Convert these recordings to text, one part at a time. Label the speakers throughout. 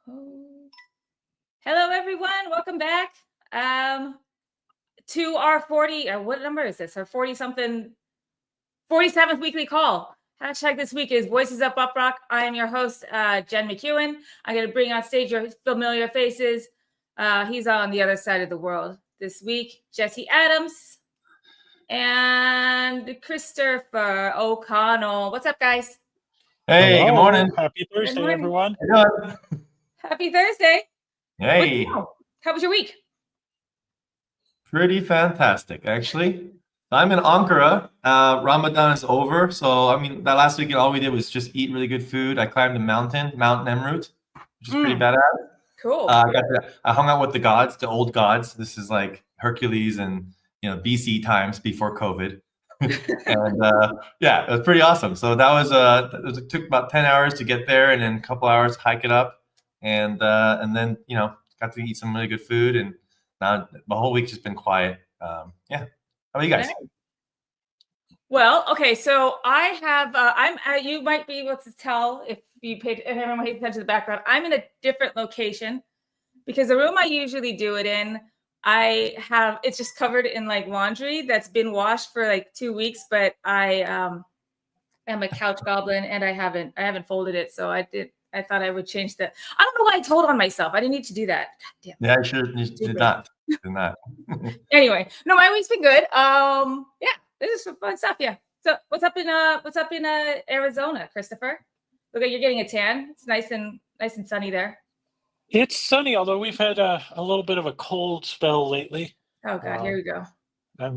Speaker 1: Oh. Hello, everyone. Welcome back to our 40, what number is this? Our 40-something, 47th weekly call. Hashtag this week is Voices Up UpRock. I am your host, Jen McEwen. I'm going to bring on stage your familiar faces. He's on the other side of the world this week. Jesse Adams and Christopher O'Connell. What's up, guys?
Speaker 2: Hey,
Speaker 3: Hello.
Speaker 2: good morning.
Speaker 3: Happy Thursday, everyone.
Speaker 1: Happy Thursday.
Speaker 2: Hey.
Speaker 1: How was your week?
Speaker 2: Pretty fantastic, actually. I'm in Ankara. Ramadan is over. So, I mean, that last weekend, all we did was just eat really good food. I climbed the mountain, Mount Nemrut, which is pretty badass.
Speaker 1: Cool.
Speaker 2: I hung out with the gods, the old gods. This is like Hercules and, BC times before COVID. And yeah, it was pretty awesome. So that was, it took about 10 hours to get there and then a couple hours to hike it up. And then, got to eat some really good food. And now the whole week's just been quiet. Yeah. How about you guys?
Speaker 1: Well, okay, so I have, you might be able to tell if everyone pays attention to the background. I'm in a different location because the room I usually do it in, it's just covered in like laundry that's been washed for like 2 weeks, but I am a couch goblin and I haven't folded it. So I thought I would change that. I don't know why I told on myself. I didn't need to do that. God damn.
Speaker 2: Yeah, you did not.
Speaker 1: Anyway, no, my week's been good. Yeah, this is some fun stuff. Yeah. So what's up in Arizona, Christopher? Look like you're getting a tan. It's nice and sunny there.
Speaker 3: It's sunny, although we've had a little bit of a cold spell lately.
Speaker 1: Oh God, here we go.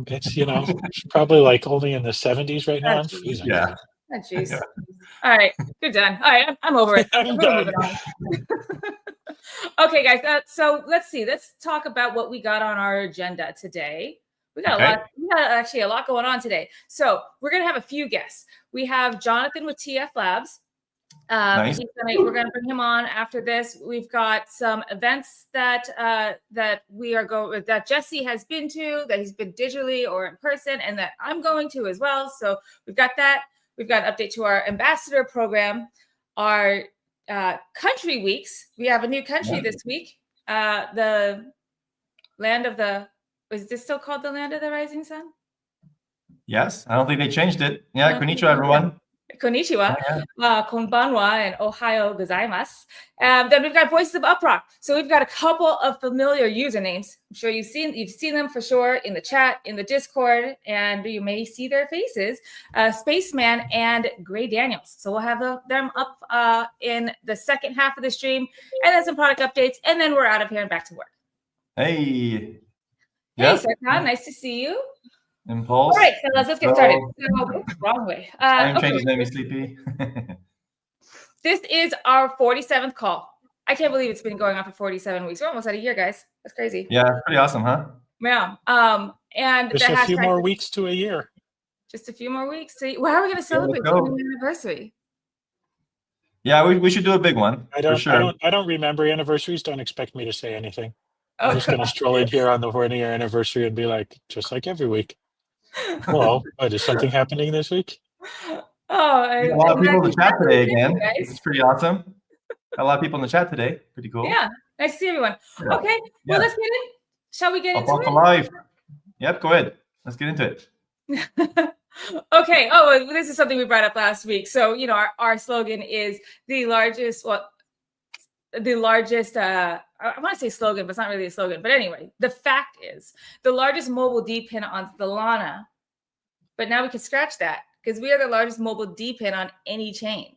Speaker 3: It's it's probably like only in the 70s right now. I'm freezing.
Speaker 2: Yeah.
Speaker 1: Oh, jeez. Yeah. All right, you're done. All right, I'm over it.
Speaker 3: I'm done.
Speaker 1: Okay, guys. So let's see. Let's talk about what we got on our agenda today. We got actually a lot going on today. So we're gonna have a few guests. We have Jonathan with TF Labs.
Speaker 2: Nice.
Speaker 1: We're gonna bring him on after this. We've got some events that Jesse has been to, that he's been digitally or in person, and that I'm going to as well. So we've got that. We've got an update to our ambassador program, our country weeks. We have a new country this week. The land of the, is this still called the land of the rising sun?
Speaker 2: Yes, I don't think they changed it. Yeah, konnichiwa, everyone.
Speaker 1: Konnichiwa, konbanwa, and Ohio gozaimasu. Then we've got Voices of UpRock. So we've got a couple of familiar usernames. I'm sure you've seen them for sure in the chat, in the Discord, and you may see their faces. Spaceman and Gray Daniels. So we'll have them up in the second half of the stream, and then some product updates, and then we're out of here and back to work.
Speaker 2: Hey.
Speaker 1: Hey, Serkan, nice to see you.
Speaker 2: Impulse.
Speaker 1: All right, fellas, let's get started. Wrong way.
Speaker 2: I'm changing name, Sleepy.
Speaker 1: This is our 47th call. I can't believe it's been going on for 47 weeks. We're almost at a year, guys. That's crazy.
Speaker 2: Yeah, pretty awesome, huh?
Speaker 1: Yeah. And
Speaker 3: just a few more weeks to a year.
Speaker 1: Just a few more weeks to. Well, how are we going to celebrate the anniversary?
Speaker 2: Yeah, we should do a big one.
Speaker 3: I don't.
Speaker 2: For sure.
Speaker 3: I don't remember anniversaries. Don't expect me to say anything.
Speaker 1: Oh.
Speaker 3: I'm just going to stroll in here on the 1-year anniversary and be like, just like every week. Well, is something happening this week?
Speaker 1: Oh,
Speaker 2: a lot of people in the chat today again. It's pretty awesome. A lot of people in the chat today. Pretty cool.
Speaker 1: Yeah, nice to see everyone. Yeah. Okay, well, let's get in. Shall we get into it?
Speaker 2: Live. Yep, go ahead. Let's get into it.
Speaker 1: Okay. Oh, this is something we brought up last week. So, our slogan is the largest. I want to say slogan, but it's not really a slogan. But anyway, the fact is the largest mobile DePIN on Solana. But now we can scratch that because we are the largest mobile DePIN on any chain.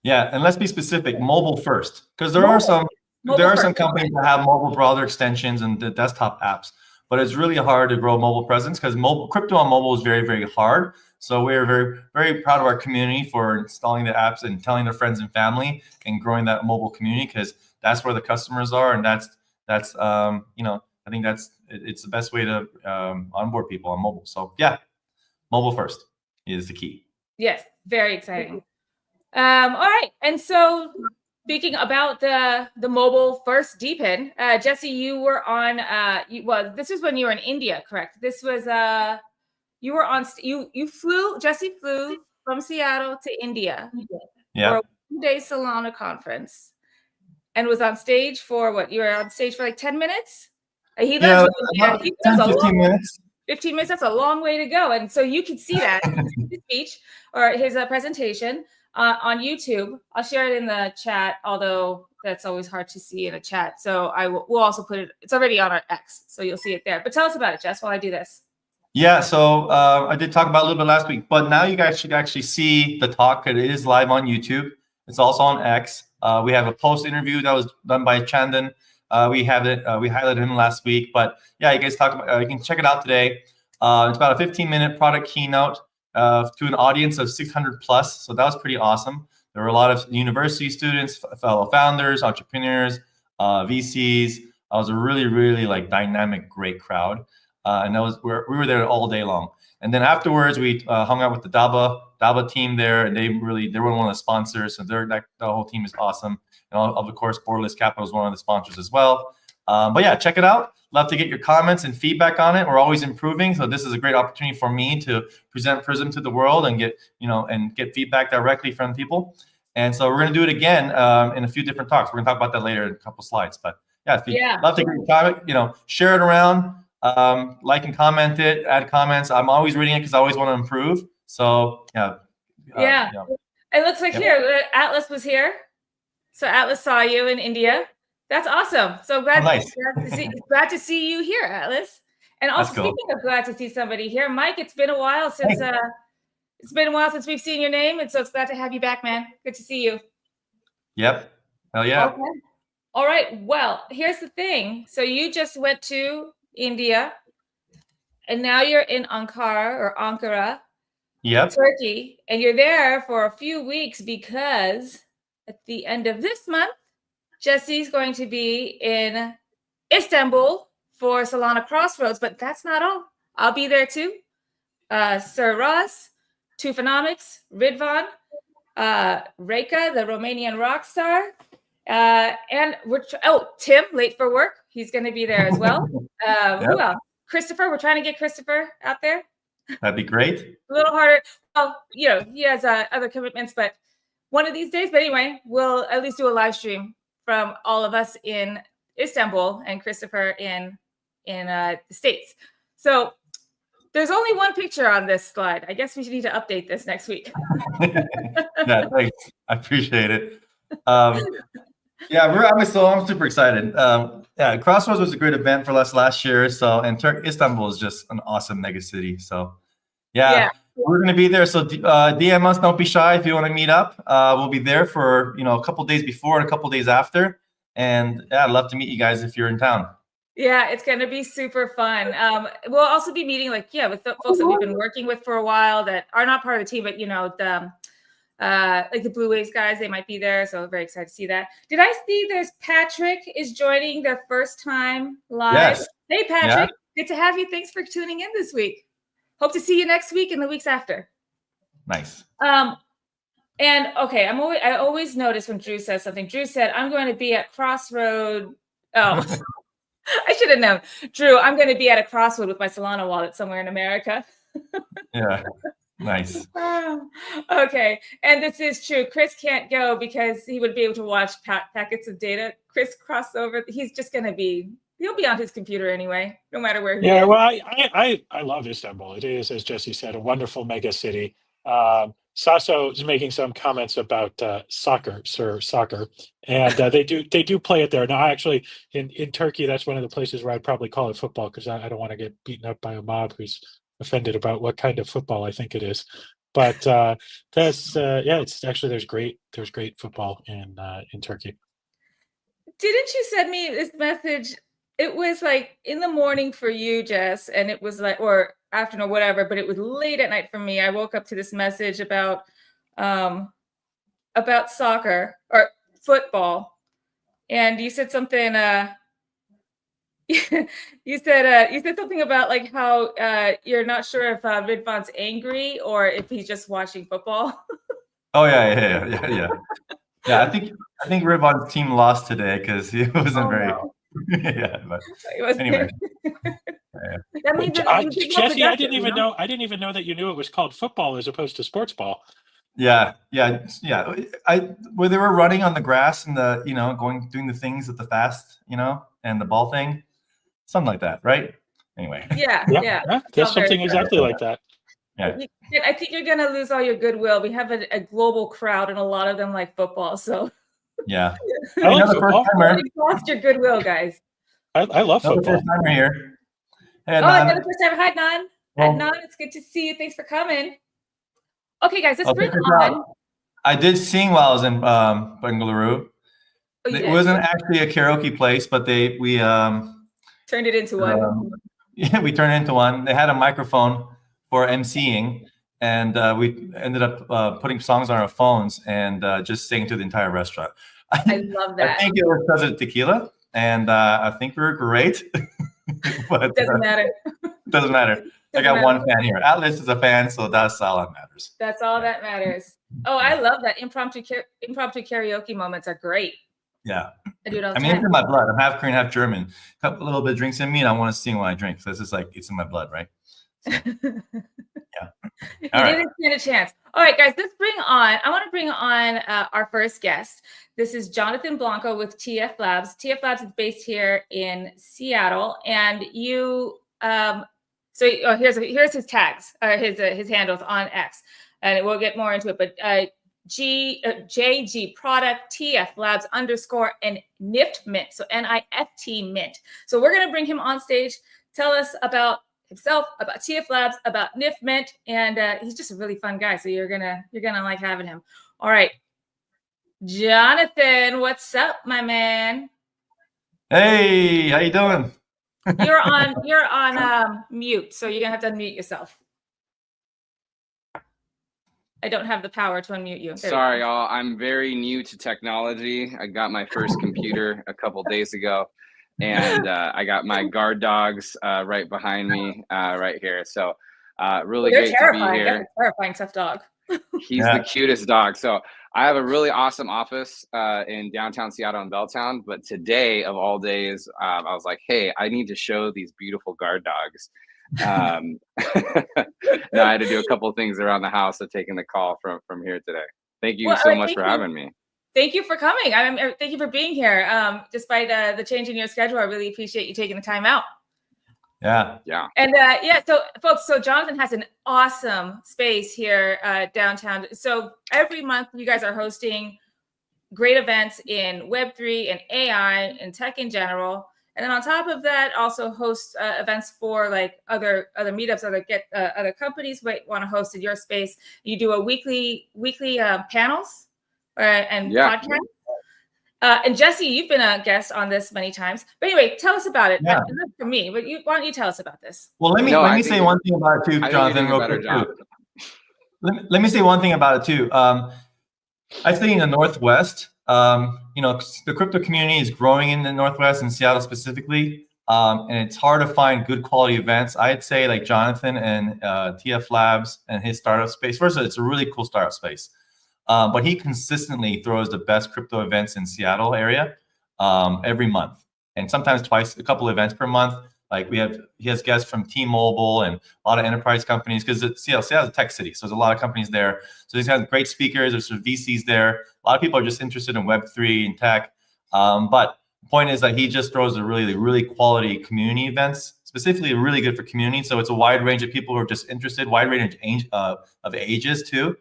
Speaker 2: Yeah, and let's be specific, mobile first, because there are some companies that have mobile browser extensions and the desktop apps, but it's really hard to grow mobile presence because crypto on mobile is very, very hard. So we're very, very proud of our community for installing the apps and telling their friends and family and growing that mobile community because that's where the customers are, and that's I think it's the best way to onboard people on mobile. So yeah, mobile first is the key.
Speaker 1: Yes, very exciting. All right, and so speaking about the mobile first DePIN, Jesse, you were on. This is when you were in India, correct? This was you were on. Jesse flew from Seattle to India for a 1-day Solana conference. and was on stage for what? You were on stage for like 10 minutes? He
Speaker 2: Yeah,
Speaker 1: lives in
Speaker 2: about
Speaker 1: India.
Speaker 2: 10, 15 minutes.
Speaker 1: 15 minutes, that's a long way to go. And so you can see that his speech or his presentation on YouTube. I'll share it in the chat, although that's always hard to see in a chat. So we'll also put it, it's already on our X, so you'll see it there. But tell us about it, Jess, while I do this.
Speaker 2: Yeah, so I did talk about it a little bit last week, but now you guys should actually see the talk. It is live on YouTube. It's also on X. We have a post interview that was done by Chandan. We have it. We highlighted him last week, but yeah, you guys talk about. You can check it out today. It's about a 15-minute product keynote to an audience of 600 plus. So that was pretty awesome. There were a lot of university students, fellow founders, entrepreneurs, VCs. It was a really, really like dynamic, great crowd, and that was we were there all day long. And then afterwards, we hung out with the Daba team there, and they were one of the sponsors. So the whole team is awesome. And of course, Borderless Capital is one of the sponsors as well. But yeah, check it out. Love to get your comments and feedback on it. We're always improving, so this is a great opportunity for me to present Prism to the world and get feedback directly from people. And so we're going to do it again in a few different talks. We're going to talk about that later in a couple slides. But yeah, if you love to get your comment, share it around, like and comment it, add comments. I'm always reading it because I always want to improve. So yeah.
Speaker 1: It looks like here Atlas was here. So Atlas saw you in India. That's awesome. So glad, glad to see you here, Atlas. And also speaking of glad to see somebody here, Mike, it's been a while since we've seen your name, and so it's glad to have you back, man. Good to see you.
Speaker 2: Yep. Hell yeah.
Speaker 1: Okay. All right. Well, here's the thing. So you just went to India, and now you're in Ankara, Turkey, and you're there for a few weeks because at the end of this month, Jesse's going to be in Istanbul for Solana Crossroads, but that's not all. I'll be there too. Sir Ross, Tufanomics, Ridvan, Reka, the Romanian rock star, and Tim, late for work. He's going to be there as well. Who else? Christopher, we're trying to get Christopher out there.
Speaker 2: That'd be great.
Speaker 1: A little harder. Well, he has other commitments, but one of these days. But anyway, we'll at least do a live stream from all of us in Istanbul and Christopher in the States. So there's only one picture on this slide. I guess we need to update this next week.
Speaker 2: Yeah, thanks. I appreciate it. I'm super excited. Crossroads was a great event for us last year. So, and Istanbul is just an awesome mega city. So, yeah. We're going to be there. So DM us. Don't be shy if you want to meet up. We'll be there for a couple days before and a couple days after. And yeah, I'd love to meet you guys if you're in town. Yeah,
Speaker 1: it's going to be super fun. We'll also be meeting with the folks that we've been working with for a while that are not part of the team, but like the Blue Waves guys, they might be there. So very excited to see that. Did I see there's Patrick is joining their first time live?
Speaker 2: Yes.
Speaker 1: Hey, Patrick. Yeah. Good to have you. Thanks for tuning in this week. Hope to see you next week and the weeks after.
Speaker 2: Nice.
Speaker 1: And okay, I always notice when Drew says something. Drew said, I'm going to be at Crossroad. Oh, I should have known. Drew, I'm going to be at a Crossroad with my Solana wallet somewhere in America.
Speaker 2: Yeah, nice.
Speaker 1: Okay, and this is true. Chris can't go because he would be able to watch packets of data. Chris crossed over. He's just going to be... He'll be on his computer anyway, no matter where he is.
Speaker 3: Yeah, well, I love Istanbul. It is, as Jesse said, a wonderful mega city. Sasso is making some comments about soccer, and they do play it there. Now, actually, in Turkey, that's one of the places where I'd probably call it football because I don't want to get beaten up by a mob who's offended about what kind of football I think it is. But it's actually there's great football in Turkey.
Speaker 1: Didn't you send me this message? It was like in the morning for you, Jess, and it was like, or afternoon or whatever, but it was late at night for me. I woke up to this message about soccer or football, and you said something. You said something about like how you're not sure if Ridvan's angry or if he's just watching football.
Speaker 2: Oh yeah. Yeah, I think Ridvan's team lost today because he wasn't very. Yeah, but anyway.
Speaker 3: Jesse, I didn't even know that you knew it was called football as opposed to sports ball.
Speaker 2: Yeah. Where they were running on the grass and doing the things with the fast, and the ball thing, something like that, right? Anyway.
Speaker 1: Yeah.
Speaker 3: There's something exactly like that.
Speaker 2: Yeah.
Speaker 1: I think you're gonna lose all your goodwill. We have a global crowd, and a lot of them like football. So
Speaker 2: yeah,
Speaker 3: I like football.
Speaker 1: You've lost your goodwill, guys.
Speaker 3: I love football.
Speaker 2: First timer here. Hey,
Speaker 1: another first time. Hi, Nan. Hi, Nan. It's good to see you. Thanks for coming. Okay, guys, let's bring on.
Speaker 2: I did sing while I was in Bengaluru. It wasn't actually a karaoke place, but we
Speaker 1: turned it into one.
Speaker 2: Yeah, we turned it into one. They had a microphone for emceeing, and we ended up putting songs on our phones and just singing to the entire restaurant.
Speaker 1: I love that.
Speaker 2: I think it was because of tequila, and I think we were great. But
Speaker 1: doesn't matter.
Speaker 2: Doesn't matter. I got one fan here. Atlas is a fan, so that's all that matters.
Speaker 1: That's all that matters. Oh, I love that. Impromptu karaoke moments are great.
Speaker 2: Yeah.
Speaker 1: I do it all the time.
Speaker 2: It's in my blood. I'm half Korean, half German. A little bit of drinks in me, and I want to sing when I drink. So it's just like, it's in my blood, right? So, yeah.
Speaker 1: You didn't stand a chance. All right, guys, I want to bring on our first guest. This is Jonathan Blanco with TF Labs. TF Labs is based here in Seattle, and here's his tags, his handles on X, and we'll get more into it. But JG product, TF Labs _ and Niftmint, so Niftmint. So we're gonna bring him on stage, tell us about himself, about TF Labs, about Niftmint, and he's just a really fun guy. So you're gonna like having him. All right, Jonathan, what's up, my man?
Speaker 2: Hey, how you doing?
Speaker 1: You're on mute, so you're gonna have to unmute yourself. I don't have the power to unmute you.
Speaker 4: Sorry, y'all. I'm very new to technology. I got my first computer a couple days ago, and I got my guard dogs right behind me right here. So really great to be here.
Speaker 1: That's a terrifying, tough dog.
Speaker 4: He's the cutest dog. So I have a really awesome office in downtown Seattle in Belltown. But today, of all days, I was like, hey, I need to show these beautiful guard dogs. No, I had to do a couple of things around the house, so taking the call from here today. Thank you so much for having me.
Speaker 1: Thank you for coming. Thank you for being here. Despite the change in your schedule, I really appreciate you taking the time out.
Speaker 2: Yeah.
Speaker 1: And so folks, so Jonathan has an awesome space here downtown. So every month you guys are hosting great events in Web3 and AI and tech in general. And then on top of that, also host events for like other meetups, other companies might want to host in your space. You do a weekly panels and podcasts. And Jesse, you've been a guest on this many times. But anyway, tell us about it. Yeah. Not for me, but why don't you tell us about this?
Speaker 2: Well, let me say one thing about it too, Jonathan, real quick too. Let me say one thing about it too. I think in the Northwest, the crypto community is growing in the Northwest and Seattle specifically, and it's hard to find good quality events. I'd say like Jonathan and TF Labs and his startup space. First of all, it's a really cool startup space, but he consistently throws the best crypto events in Seattle area every month, and sometimes a couple events per month. Like he has guests from T-Mobile and a lot of enterprise companies because Seattle's a tech city, so there's a lot of companies there. So he's got great speakers. There's some VCs there. A lot of people are just interested in Web3 and tech. But the point is that he just throws a really, really quality community events, specifically really good for community. So it's a wide range of people who are just interested, wide range of ages too.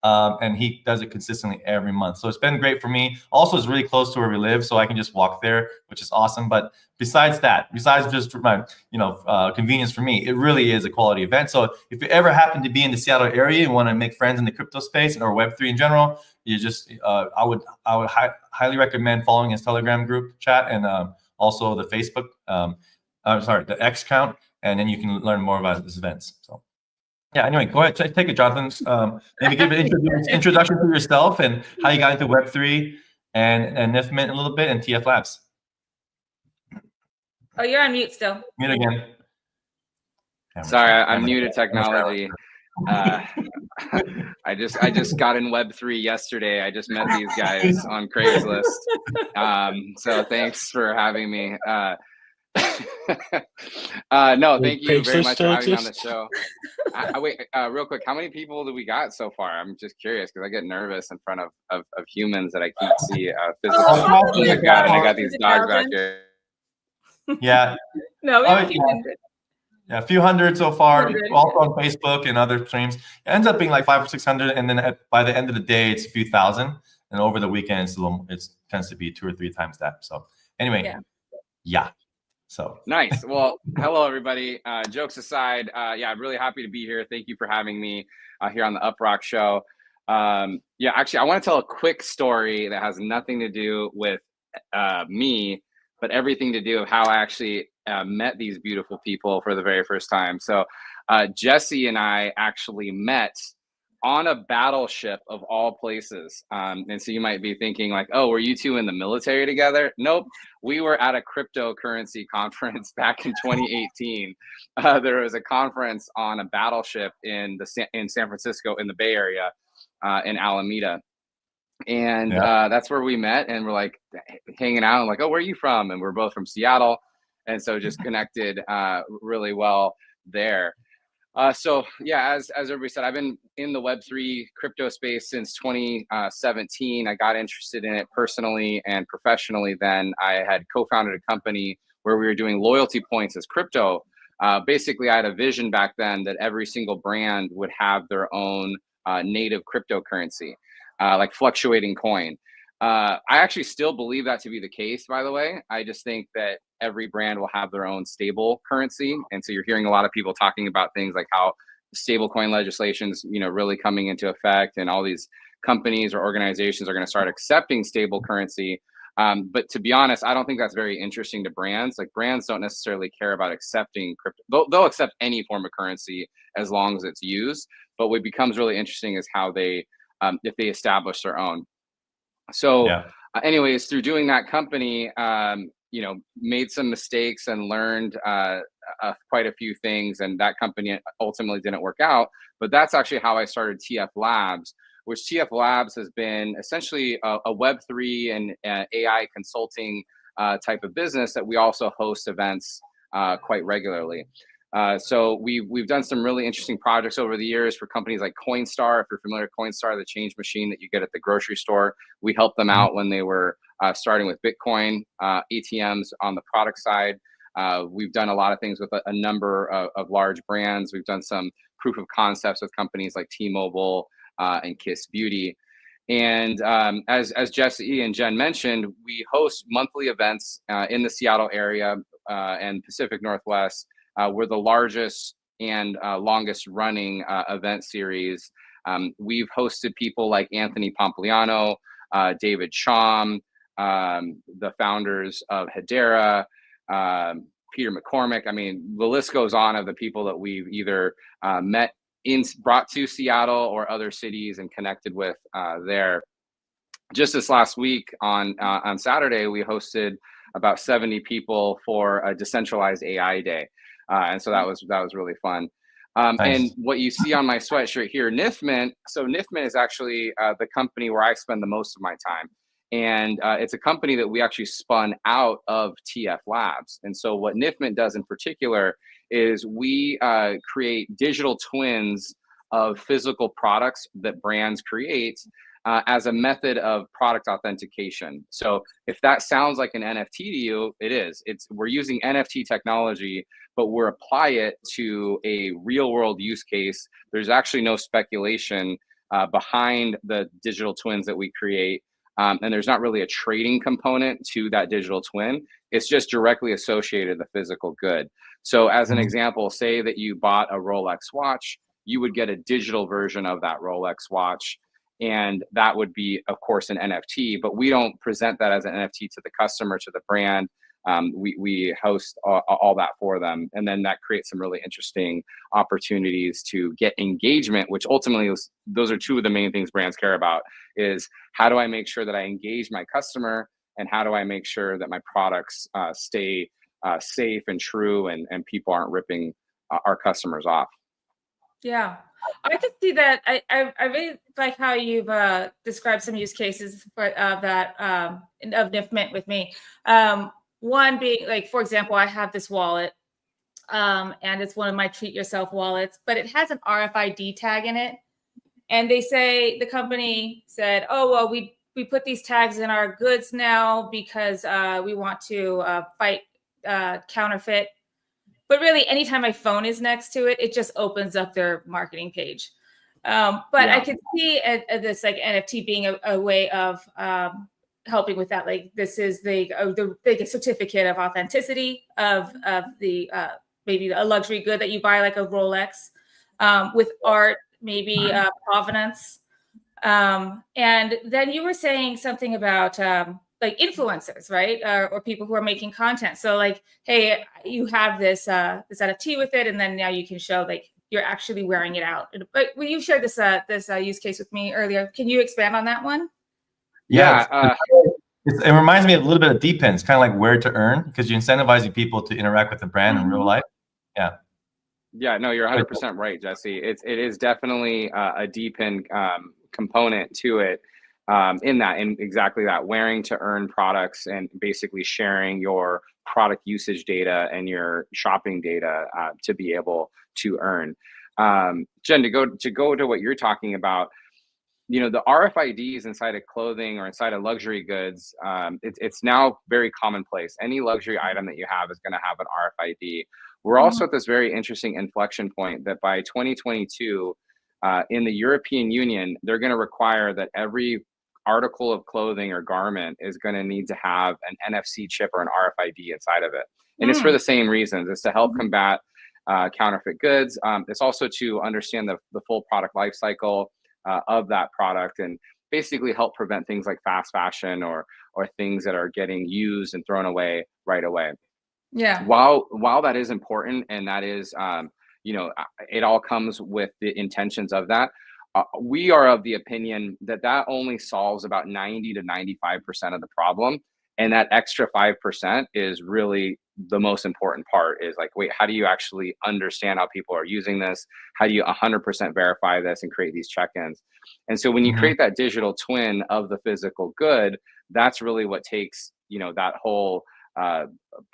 Speaker 2: And he does it consistently every month. So it's been great for me. Also, it's really close to where we live, so I can just walk there, which is awesome. But besides just my convenience for me, it really is a quality event. So if you ever happen to be in the Seattle area and want to make friends in the crypto space or Web3 in general, you just I would highly recommend following his Telegram group chat and also the Facebook, the X account, and then you can learn more about his events. So. Yeah, anyway, go ahead, take it, Jonathan. Maybe give an introduction to yourself and how you got into Web3 and Niftmint a little bit and TF Labs.
Speaker 1: Oh, you're on mute still.
Speaker 2: Mute again.
Speaker 4: Sorry, I'm new to technology. I just got in Web3 yesterday. I just met these guys on Craigslist. So thanks for having me. No, thank you very
Speaker 3: Craigslist
Speaker 4: much for
Speaker 3: still
Speaker 4: having me on the
Speaker 3: exists?
Speaker 4: show. Wait, real quick, how many people do we got so far? I'm just curious because I get nervous in front of humans that I can't see physically.
Speaker 1: Oh,
Speaker 4: Oh my God, and I got
Speaker 1: 1,000,
Speaker 4: these dogs back
Speaker 1: 1,000.
Speaker 4: here.
Speaker 2: Yeah.
Speaker 1: No, we have
Speaker 2: Oh,
Speaker 1: a few
Speaker 2: yeah.
Speaker 1: hundred.
Speaker 2: Yeah, a few hundred so far,
Speaker 1: 100.
Speaker 2: also on Facebook and other streams. It ends up being like 500 or 600, and then by the end of the day, it's a few thousand. And over the weekend, it tends to be 2 or 3 times that. So anyway, yeah. So
Speaker 4: Nice. Well, hello everybody. Jokes aside, yeah, I'm really happy to be here. Thank you for having me here on the UpRock show. Yeah, actually, I want to tell a quick story that has nothing to do with me, but everything to do with how I actually met these beautiful people for the very first time. So Jesse and I actually met on a battleship of all places. And so you might be thinking like, oh, were you two in the military together? Nope. We were at a cryptocurrency conference back in 2018. There was a conference on a battleship in San Francisco in the Bay Area, in Alameda. And that's where we met, and we're like hanging out and like, oh, where are you from? And we're both from Seattle. And so just connected really well there. So yeah, as everybody said, I've been in the Web3 crypto space since 2017. I got interested in it personally and professionally. Then I had co-founded a company where we were doing loyalty points as crypto. Basically, I had a vision back then that every single brand would have their own native cryptocurrency, like fluctuating coin. I actually still believe that to be the case, by the way. I just think that every brand will have their own stable currency. And so you're hearing a lot of people talking about things like how stable coin legislation's, really coming into effect, and all these companies or organizations are going to start accepting stable currency. But to be honest, I don't think that's very interesting to brands. Like, brands don't necessarily care about accepting crypto. They'll accept any form of currency as long as it's used. But what becomes really interesting is how they, if they establish their own. So anyways, through doing that company, made some mistakes and learned quite a few things, and that company ultimately didn't work out. But that's actually how I started TF Labs, which TF Labs has been essentially a Web3 and AI consulting type of business that we also host events quite regularly. So we've done some really interesting projects over the years for companies like Coinstar. If you're familiar with Coinstar, the change machine that you get at the grocery store, we helped them out when they were starting with Bitcoin ATMs on the product side. We've done a lot of things with a number of large brands. We've done some proof of concepts with companies like T-Mobile and Kiss Beauty. And as Jesse and Jen mentioned, we host monthly events in the Seattle area and Pacific Northwest. We're the largest and longest running event series. We've hosted people like Anthony Pompliano, David Chaum, the founders of Hedera, Peter McCormick. I mean, the list goes on of the people that we've either brought to Seattle or other cities and connected with there. Just this last week on Saturday, we hosted about 70 people for a decentralized AI day. And so that was really fun. Nice. And what you see on my sweatshirt here, Niftmint. So Niftmint is actually the company where I spend the most of my time. And it's a company that we actually spun out of TF Labs. And so what Niftmint does in particular is we create digital twins of physical products that brands create as a method of product authentication. So if that sounds like an NFT to you, it is. We're using NFT technology, but we're apply it to a real world use case. There's actually no speculation behind the digital twins that we create. And there's not really a trading component to that digital twin. It's just directly associated with the physical good. So as an example, say that you bought a Rolex watch, you would get a digital version of that Rolex watch. And that would be, of course, an NFT, but we don't present that as an NFT to the customer, to the brand. We host all that for them. And then that creates some really interesting opportunities to get engagement, which ultimately those are two of the main things brands care about, is how do I make sure that I engage my customer, and how do I make sure that my products stay safe and true, and people aren't ripping our customers off.
Speaker 1: Yeah, I could see that. I really like how you've described some use cases of Niftmint with me. one being like, for example, I have this wallet, and it's one of my treat yourself wallets, but it has an RFID tag in it. And they say, the company said, oh, well, we put these tags in our goods now because we want to fight counterfeit. But really, anytime my phone is next to it, it just opens up their marketing page. But I could see this like NFT being a way of helping with that. Like this is the certificate of authenticity of the maybe a luxury good that you buy, like a Rolex, with art, maybe provenance. And then you were saying something about like influencers, right? Or people who are making content. So like, hey, you have this this NFT with it, and then now you can show like you're actually wearing it out. But when you shared this use case with me earlier, can you expand on that one?
Speaker 2: Yeah, it reminds me a little bit of DePIN. It's kind of like where to earn, because you're incentivizing people to interact with the brand in real life. Yeah.
Speaker 4: Yeah, no, you're 100% right, Jesse. It is definitely a DePIN component to it, in exactly that, wearing to earn products and basically sharing your product usage data and your shopping data to be able to earn. Jen, to go to what you're talking about, you know, the RFIDs inside of clothing or inside of luxury goods, it's now very commonplace. Any luxury item that you have is going to have an RFID. We're also at this very interesting inflection point that by 2022, in the European Union, they're going to require that every article of clothing or garment is going to need to have an NFC chip or an RFID inside of it. And it's for the same reasons. It's to help combat counterfeit goods. It's also to understand the full product life cycle of that product, and basically help prevent things like fast fashion or things that are getting used and thrown away right away.
Speaker 1: Yeah.
Speaker 4: While that is important, and that is, you know, it all comes with the intentions of that. We are of the opinion that that only solves about 90 to 95% of the problem. And that extra 5% is really the most important part, is like, wait, how do you actually understand how people are using this? How do you 100% verify this and create these check-ins? And so when you create that digital twin of the physical good, that's really what takes, you know, that whole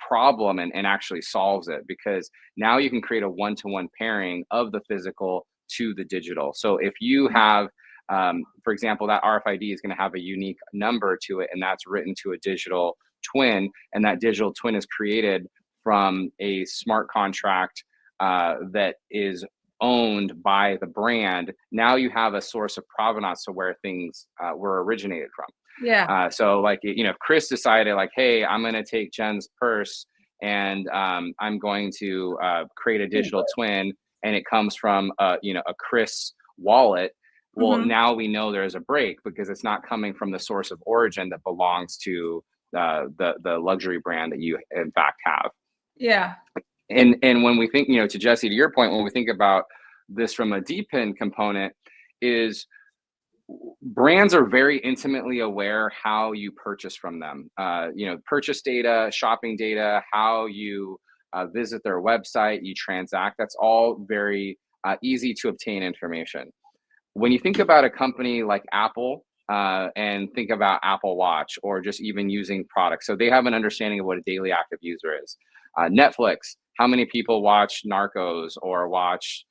Speaker 4: problem and actually solves it, because now you can create a one-to-one pairing of the physical to the digital. So if you have, for example, that RFID is going to have a unique number to it, and that's written to a digital twin, and that digital twin is created from a smart contract that is owned by the brand. Now you have a source of provenance to where things were originated from.
Speaker 1: Yeah.
Speaker 4: So like, you know, if Chris decided like, hey, I'm going to take Jen's purse and I'm going to create a digital twin, and it comes from you know, a Chris wallet. Well, now we know there's a break, because it's not coming from the source of origin that belongs to the luxury brand that you in fact have.
Speaker 1: Yeah.
Speaker 4: And when we think, you know, to Jesse, to your point, when we think about this from a DePIN component, is brands are very intimately aware how you purchase from them. You know, purchase data, shopping data, how you visit their website, you transact. That's all very easy to obtain information. When you think about a company like Apple, and think about Apple Watch, or just even using products, so they have an understanding of what a daily active user is. Netflix, how many people watch Narcos or watch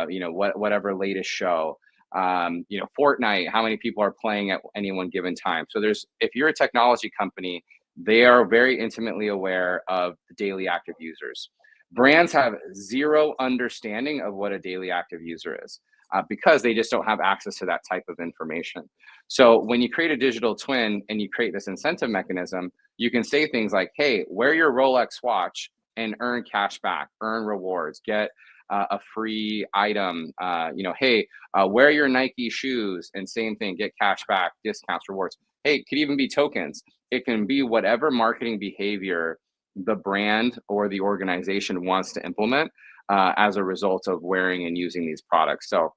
Speaker 4: you know, whatever latest show. You know, Fortnite, how many people are playing at any one given time. So if you're a technology company, they are very intimately aware of the daily active users. Brands have zero understanding of what a daily active user is, because they just don't have access to that type of information. So when you create a digital twin and you create this incentive mechanism, you can say things like, hey, wear your Rolex watch and earn cash back, earn rewards, get a free item. You know, hey, wear your Nike shoes, and same thing, get cash back, discounts, rewards. Hey, it could even be tokens. It can be whatever marketing behavior the brand or the organization wants to implement as a result of wearing and using these products. So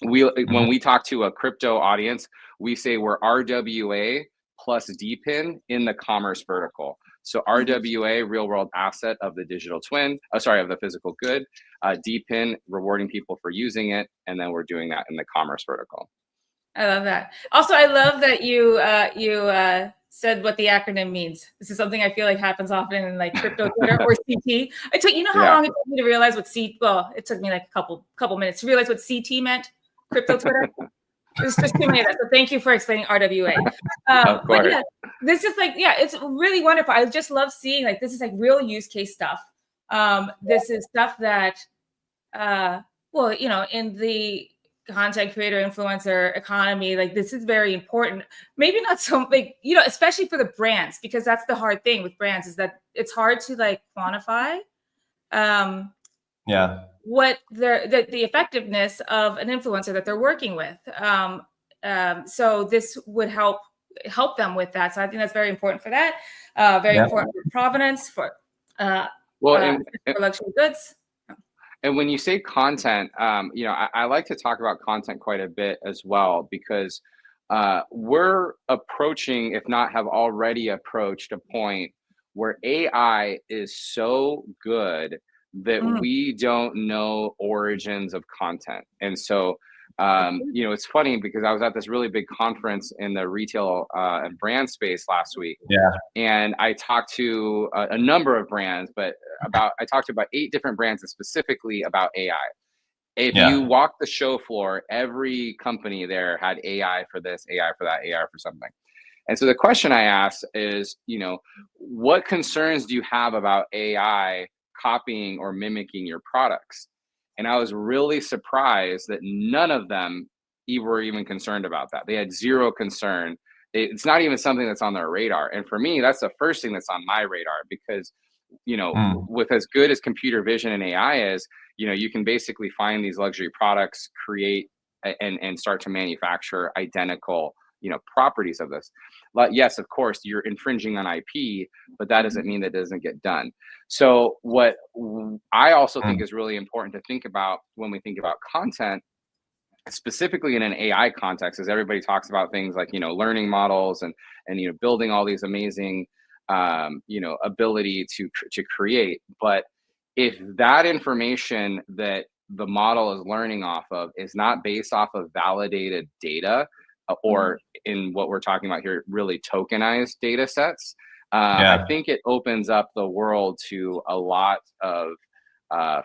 Speaker 4: when we talk to a crypto audience, we say we're RWA plus DePIN in the commerce vertical. So RWA, real world asset of the digital twin, of the physical good, DePIN, rewarding people for using it, and then we're doing that in the commerce vertical.
Speaker 1: I love that. Also, I love that you said what the acronym means. This is something I feel like happens often in like crypto Twitter or CT. I took, you know how long it took me to realize what well, it took me like a couple minutes to realize what CT meant, crypto Twitter. There's just too many of that. So thank you for explaining RWA.
Speaker 4: Of course.
Speaker 1: But yeah, this is like, yeah, it's really wonderful. I just love seeing like, this is like real use case stuff. This is stuff that, well, you know, in the content creator influencer economy, like this is very important. Maybe not so like, you know, especially for the brands, because that's the hard thing with brands is that it's hard to like quantify what the effectiveness of an influencer that they're working with. So this would help them with that. So I think that's very important for that. Very important for provenance, for for luxury goods.
Speaker 4: And when you say content, you know, I like to talk about content quite a bit as well, because we're approaching, if not have already approached, a point where AI is so good that we don't know origins of content. And so, you know, it's funny because I was at this really big conference in the retail and brand space last week.
Speaker 2: Yeah.
Speaker 4: And I talked to a number of brands, but I talked to about 8 different brands and specifically about AI. If you walk the show floor, every company there had AI for this, AI for that, AI for something. And so the question I asked is, you know, what concerns do you have about AI copying or mimicking your products? And I was really surprised that none of them were even concerned about that. They had zero concern. It's not even something that's on their radar. And for me, that's the first thing that's on my radar, because, you know, with as good as computer vision and AI is, you know, you can basically find these luxury products, create and start to manufacture identical, you know, properties of this. But yes, of course, you're infringing on IP, but that doesn't mean that it doesn't get done. So what I also think is really important to think about when we think about content, specifically in an AI context, is everybody talks about things like, you know, learning models and you know, building all these amazing you know, ability to create. But if that information that the model is learning off of is not based off of validated data, or in what we're talking about here, really tokenized data sets, I think it opens up the world to a lot of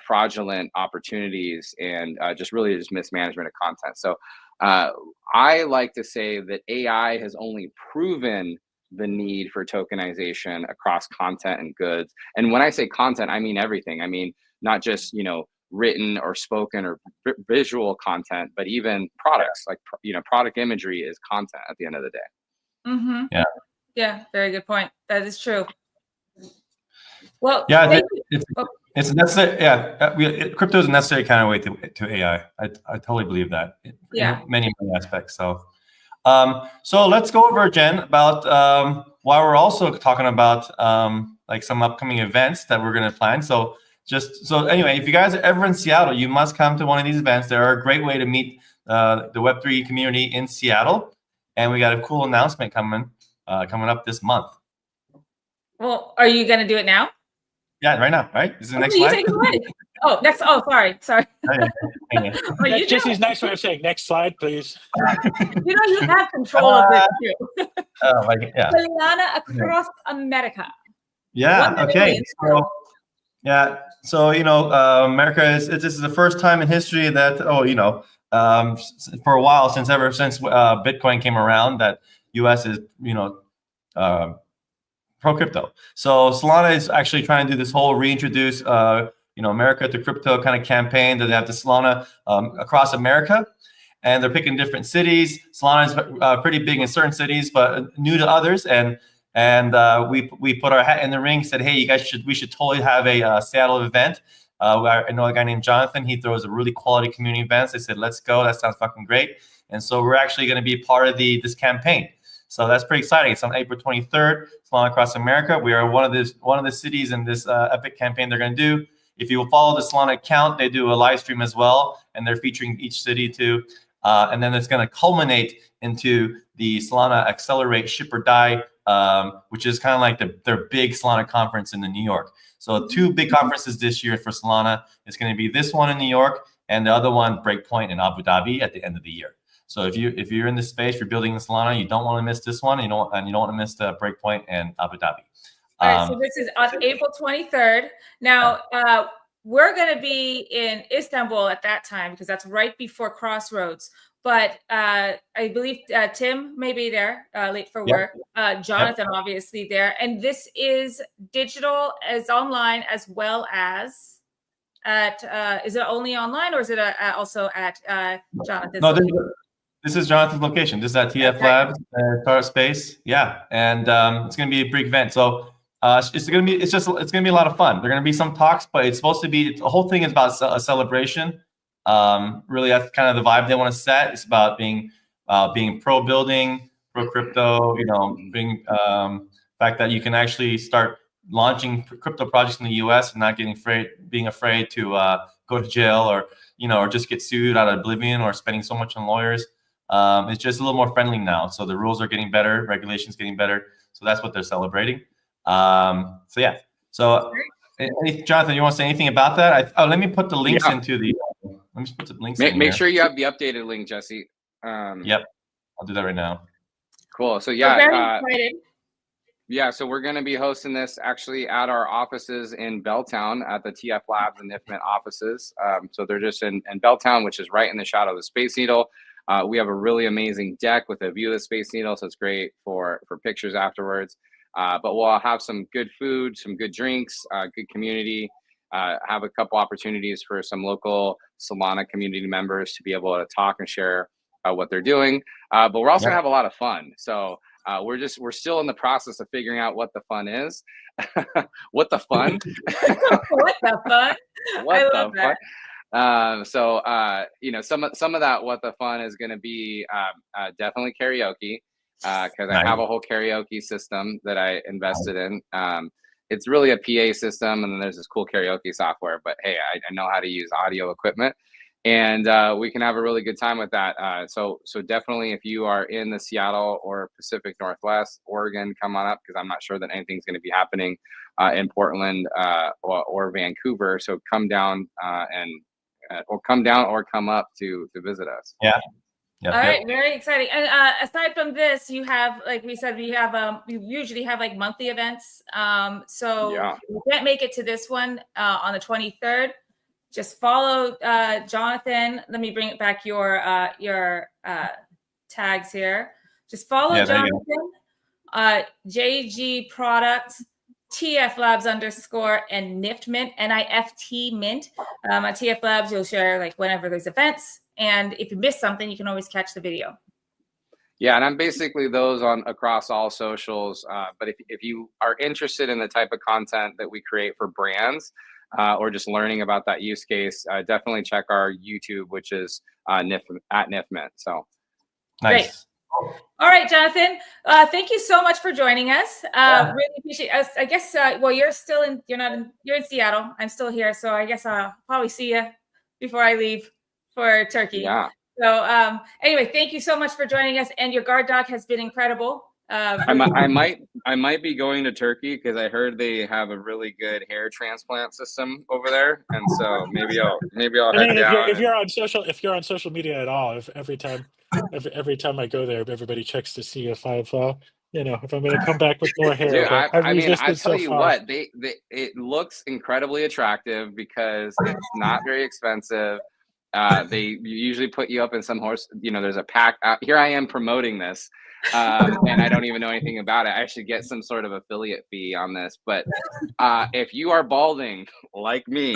Speaker 4: fraudulent opportunities and just mismanagement of content. So I like to say that AI has only proven the need for tokenization across content and goods. And when I say content, I mean everything. I mean, not just, you know, written or spoken or visual content, but even products, like, you know, product imagery is content at the end of the day.
Speaker 1: Yeah, very good point. That is true. Well,
Speaker 2: it's necessary. Crypto is a necessary kind of way to AI. I totally believe that. In many aspects. So so let's go over, Jen, about while we're also talking about like some upcoming events that we're going to plan. So anyway, if you guys are ever in Seattle, you must come to one of these events. They're a great way to meet the Web3 community in Seattle, and we got a cool announcement coming up this month.
Speaker 1: Well, are you going to do it now?
Speaker 2: Yeah, right now, right? This is the next slide.
Speaker 1: Oh, next. Oh, sorry.
Speaker 3: Jesse's nice way of saying next slide, please.
Speaker 1: You know, you have control of this too. Solana Across America.
Speaker 2: Yeah. Okay. So you know, America this is the first time in history that for a while, since Bitcoin came around, that U.S. is, you know, pro crypto. So Solana is actually trying to do this whole reintroduce you know, America to crypto kind of campaign that they have the Solana Across America, and they're picking different cities. Solana is pretty big in certain cities, but new to others. And we put our hat in the ring, said, hey, you guys we should totally have a Seattle event. I know a guy named Jonathan. He throws a really quality community events. They said, let's go. That sounds fucking great. And so we're actually going to be part of this campaign. So that's pretty exciting. It's on April 23rd, Solana Across America. We are one of the cities in this epic campaign they're going to do. If you follow the Solana account, they do a live stream as well, and they're featuring each city too. And then it's going to culminate into the Solana Accelerate Ship or Die, which is kind of like their big Solana conference in New York. So 2 big conferences this year for Solana. It's going to be this one in New York and the other one, Breakpoint in Abu Dhabi, at the end of the year. So if you're in this space, you're building in Solana, you don't want to miss this one. You don't want to miss the Breakpoint and Abu Dhabi.
Speaker 1: All right, so this is on April 23rd. Now, we're going to be in Istanbul at that time because that's right before Crossroads. But I believe Tim may be there late for work. Jonathan, obviously, there. And this is digital, as online, as well as at, is it only online or is it also at Jonathan's?
Speaker 2: No, this is Jonathan's location. This is at TF Labs Startup Space. Yeah, and it's going to be a big event. So it's going to be a lot of fun. There are going to be some talks, but it's supposed to be, the whole thing is about a celebration. Really, that's kind of the vibe they want to set. It's about being pro building, pro crypto. You know, being fact that you can actually start launching crypto projects in the U.S. and not being afraid to go to jail or or just get sued out of oblivion or spending so much on lawyers. It's just a little more friendly now. So the rules are getting better, regulations getting better. So that's what they're celebrating. So yeah. So Jonathan, you want to say anything about that? Let me put the links into the. Let me just put the links.
Speaker 4: Make sure you have the updated link, Jesse.
Speaker 2: Yep, I'll do that right now.
Speaker 4: Cool. So yeah, so we're going to be hosting this actually at our offices in Belltown at the TF Labs and Nftmint offices. So they're just in Belltown, which is right in the shadow of the Space Needle. We have a really amazing deck with a view of the Space Needle, so it's great for pictures afterwards. But we'll have some good food, some good drinks, good community, have a couple opportunities for some local Solana community members to be able to talk and share what they're doing. But we're also going to have a lot of fun. So we're still in the process of figuring out what the fun is. What the fun?
Speaker 1: What the fun?
Speaker 4: What the fun? So some of that what the fun is going to be definitely karaoke, because I have a whole karaoke system that I invested in. It's really a PA system, and then there's this cool karaoke software. But hey, I know how to use audio equipment, and we can have a really good time with that. So definitely, if you are in the Seattle or Pacific Northwest, Oregon, come on up, because I'm not sure that anything's going to be happening in Portland or Vancouver. So come down or come up to visit us.
Speaker 2: Yeah.
Speaker 1: All right, very exciting. And aside from this, you have, like we said, we usually have like monthly events. So if you can't make it to this one on the 23rd, just follow Jonathan. Let me bring it back your tags here. Just follow Jonathan, JG Product, TF Labs _ and Niftmint, Niftmint. At TF Labs, you'll share like whenever there's events. And if you miss something, you can always catch the video.
Speaker 4: Yeah, and I'm basically those across all socials. But if you are interested in the type of content that we create for brands, or just learning about that use case, definitely check our YouTube, which is at Niftmint. So
Speaker 2: nice.
Speaker 1: Great. All right, Jonathan. Thank you so much for joining us. Really appreciate us. I guess you're in Seattle. I'm still here, so I guess I'll probably see you before I leave for Turkey.
Speaker 4: Yeah.
Speaker 1: So anyway, thank you so much for joining us, and your guard dog has been incredible.
Speaker 4: I might be going to Turkey because I heard they have a really good hair transplant system over there, and so maybe I'll head down.
Speaker 3: If you're on social media at all, if every time I go there, everybody checks to see if if I'm going to come back with more hair.
Speaker 4: Dude, I tell you what, it looks incredibly attractive because it's not very expensive. They usually put you up in some horse. There's a pack. Here I am promoting this. And I don't even know anything about it. I should get some sort of affiliate fee on this. But if you are balding like me,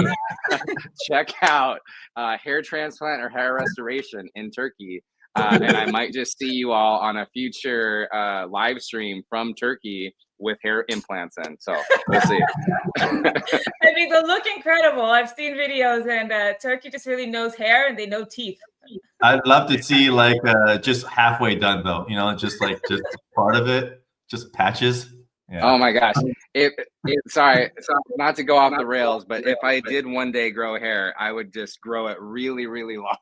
Speaker 4: check out hair transplant or hair restoration in Turkey. And I might just see you all on a future live stream from Turkey with hair implants in. So we'll see.
Speaker 1: I mean, they look incredible. I've seen videos, and Turkey just really knows hair, and they know teeth.
Speaker 2: I'd love to see like just halfway done though, just part of it, just patches. Yeah.
Speaker 4: Oh my gosh. Sorry, not to go off the rails, but if I did one day grow hair, I would just grow it really, really long,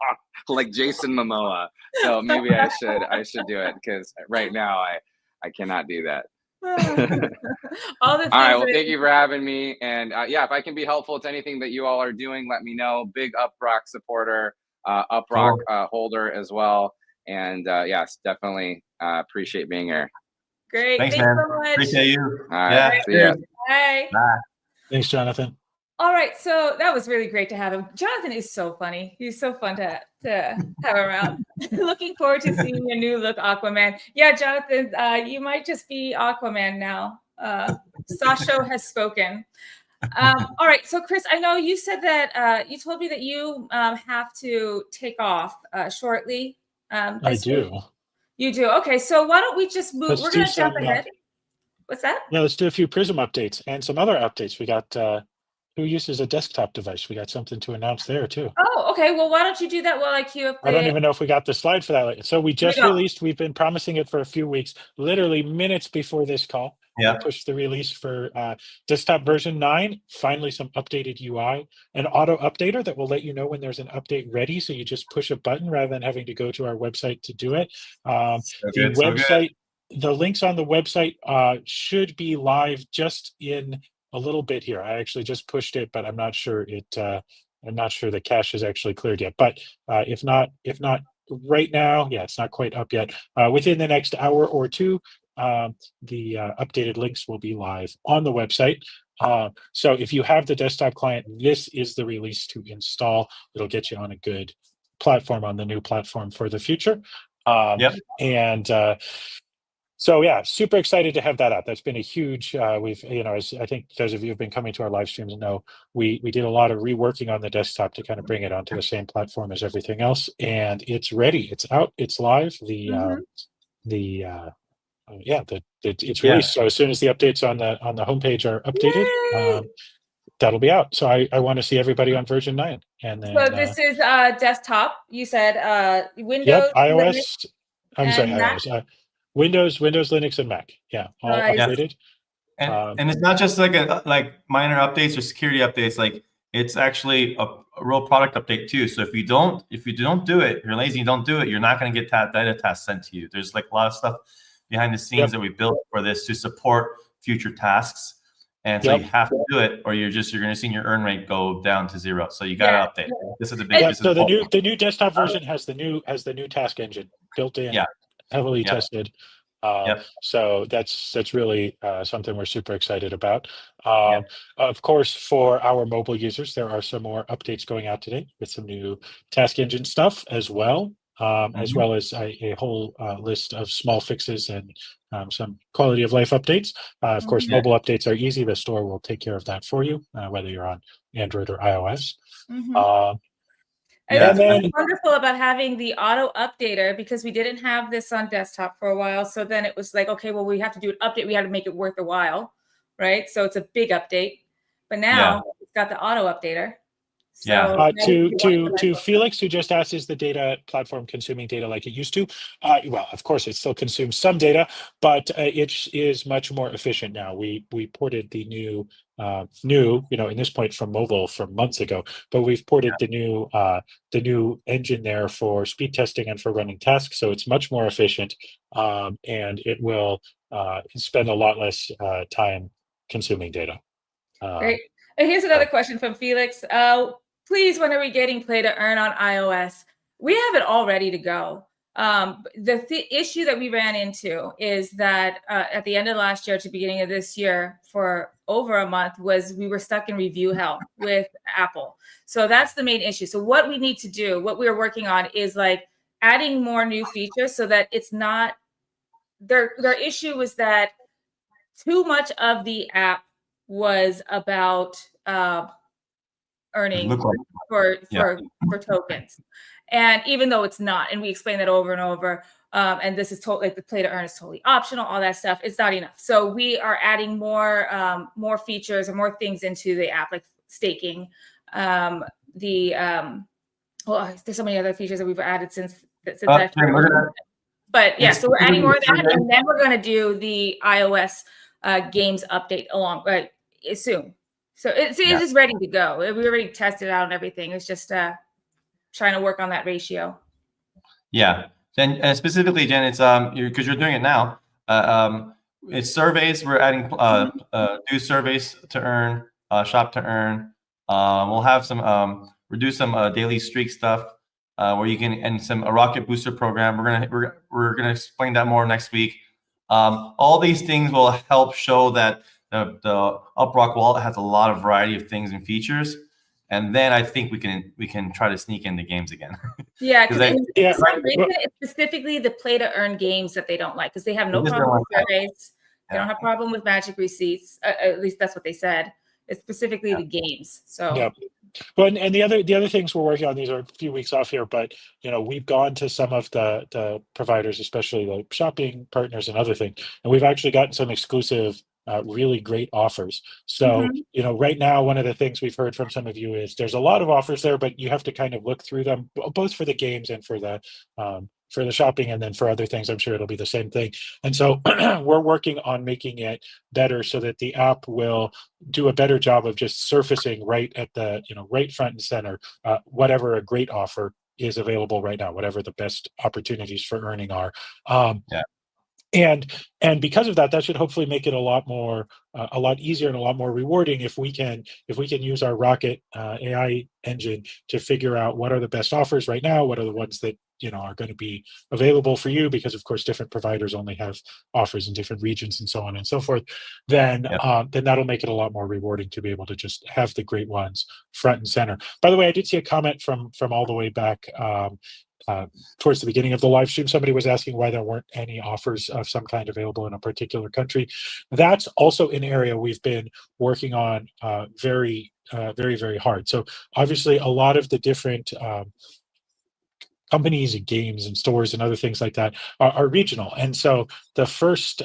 Speaker 4: like Jason Momoa. So maybe I should do it, because right now I cannot do that.
Speaker 1: All
Speaker 4: right. Well, thank you for having me. And if I can be helpful to anything that you all are doing, let me know. Big UpRock supporter. UpRock holder as well, And yes, definitely appreciate being here.
Speaker 1: Great.
Speaker 2: Thanks,
Speaker 1: Thanks
Speaker 2: man.
Speaker 1: so much.
Speaker 2: Appreciate you.
Speaker 4: All right.
Speaker 2: Yeah.
Speaker 4: See ya.
Speaker 1: Bye.
Speaker 2: Bye.
Speaker 3: Thanks, Jonathan.
Speaker 1: All right, so that was really great to have him. Jonathan is so funny. He's so fun to have around. Looking forward to seeing your new look, Aquaman. Yeah, Jonathan, you might just be Aquaman now. Sasho has spoken. All right, so Chris, I know you said that you told me that you have to take off shortly.
Speaker 3: I do.
Speaker 1: Week. You do. Okay, so why don't we just move? We're going to jump ahead. What's that?
Speaker 3: Yeah, let's do a few Prism updates and some other updates. We got who uses a desktop device. We got something to announce there too.
Speaker 1: Oh, okay. Well, why don't you do that while I queue up
Speaker 3: I don't even know if we got the slide for that. So we just released, we've been promising it for a few weeks, literally minutes before this call.
Speaker 2: Yeah.
Speaker 3: We pushed the release for desktop version 9, finally some updated UI, an auto updater that will let you know when there's an update ready. So you just push a button rather than having to go to our website to do it. The website, the links on the website should be live just in a little bit here. I actually just pushed it, but I'm not sure I'm not sure the cache is actually cleared yet. But if not right now, yeah, it's not quite up yet. Within the next hour or two, the updated links will be live on the website. So if you have the desktop client, this is the release to install. It'll get you on a good platform, on the new platform for the future. So yeah, super excited to have that out. That's been a huge, we've, as I think those of you who've been coming to our live streams know, we did a lot of reworking on the desktop to kind of bring it onto the same platform as everything else. And it's ready, it's out, it's live. It's released. So as soon as the updates on the homepage are updated, that'll be out. So I want to see everybody on version 9. And then,
Speaker 1: so this is desktop. You said Windows.
Speaker 3: Yep, iOS.
Speaker 1: Linux,
Speaker 3: I'm sorry, iOS. Windows, Linux, and Mac. Yeah, all updated.
Speaker 2: And it's not just like minor updates or security updates. Like it's actually a real product update too. So if you don't do it, if you're lazy, you don't do it, you're not going to get that data task sent to you. There's like a lot of stuff behind the scenes that we built for this to support future tasks. And so you have to do it, or you're going to see your earn rate go down to 0. So you got to update. This is a big.
Speaker 3: So the new desktop version has the new task engine built in. Yeah. Heavily tested. So that's really something we're super excited about. Of course, for our mobile users, there are some more updates going out today with some new task engine stuff as well, as well as a whole list of small fixes and some quality of life updates. Of course, mobile updates are easy. The store will take care of that for you, whether you're on Android or iOS.
Speaker 1: That's what's wonderful about having the auto updater, because we didn't have this on desktop for a while. So then it was like, okay, well, we have to do an update. We had to make it worth a while, right? So it's a big update. But now it's got the auto updater. So
Speaker 3: to Felix, who just asked, is the data platform consuming data like it used to? Well, of course, it still consumes some data, but it is much more efficient now. We ported the new, in this point from mobile from months ago, but we've ported the new engine there for speed testing and for running tasks. So it's much more efficient, and it will spend a lot less time consuming data.
Speaker 1: Great. And here's another question from Felix. Please, when are we getting play to earn on iOS? We have it all ready to go. The issue that we ran into is that at the end of last year to beginning of this year, for over a month, was we were stuck in review hell with Apple. So that's the main issue. So what we need to do, what we're working on, is like adding more new features so that it's not their issue was that too much of the app was about earning for tokens, and even though it's not, and we explain that over and over, and this is totally, like, the play to earn is totally optional, all that stuff, it's not enough. So we are adding more features or more things into the app, like staking, well, there's so many other features that we've added since but yeah, so we're adding more of that, and then we're going to do the iOS games update soon. So it's just ready to go. We already tested it out and everything. It's just trying to work on that ratio.
Speaker 2: Yeah, and specifically, Jen, it's because you're doing it now. It's surveys. We're adding do surveys to earn, shop to earn. We'll have some do some daily streak stuff. where you can, and a rocket booster program. We're gonna explain that more next week. All these things will help show that the UpRock wallet has a lot of variety of things and features. And then I think we can try to sneak in the games again.
Speaker 1: Yeah, because
Speaker 3: Yeah,
Speaker 1: it's specifically the play to earn games that they don't like, because they have no problem with surveys. They don't have problem with magic receipts. At least that's what they said. It's specifically the games. So
Speaker 3: yeah. Well, and the other things we're working on, these are a few weeks off here, but we've gone to some of the providers, especially like shopping partners and other things, and we've actually gotten some exclusive really great offers. So right now, one of the things we've heard from some of you is there's a lot of offers there, but you have to kind of look through them, both for the games and for the shopping, and then for other things I'm sure it'll be the same thing. And so we're working on making it better so that the app will do a better job of just surfacing right at the right front and center whatever a great offer is available right now, whatever the best opportunities for earning are. And because of that should hopefully make it a lot easier and a lot more rewarding if we can use our Rocket AI engine to figure out what are the best offers right now, what are the ones that are going to be available for you, because of course different providers only have offers in different regions and so on and so forth. Then that'll make it a lot more rewarding to be able to just have the great ones front and center. By the way, I did see a comment from all the way back towards the beginning of the live stream. Somebody was asking why there weren't any offers of some kind available in a particular country. That's also an area we've been working on very, very hard. So obviously a lot of the different companies and games and stores and other things like that are regional. And so the first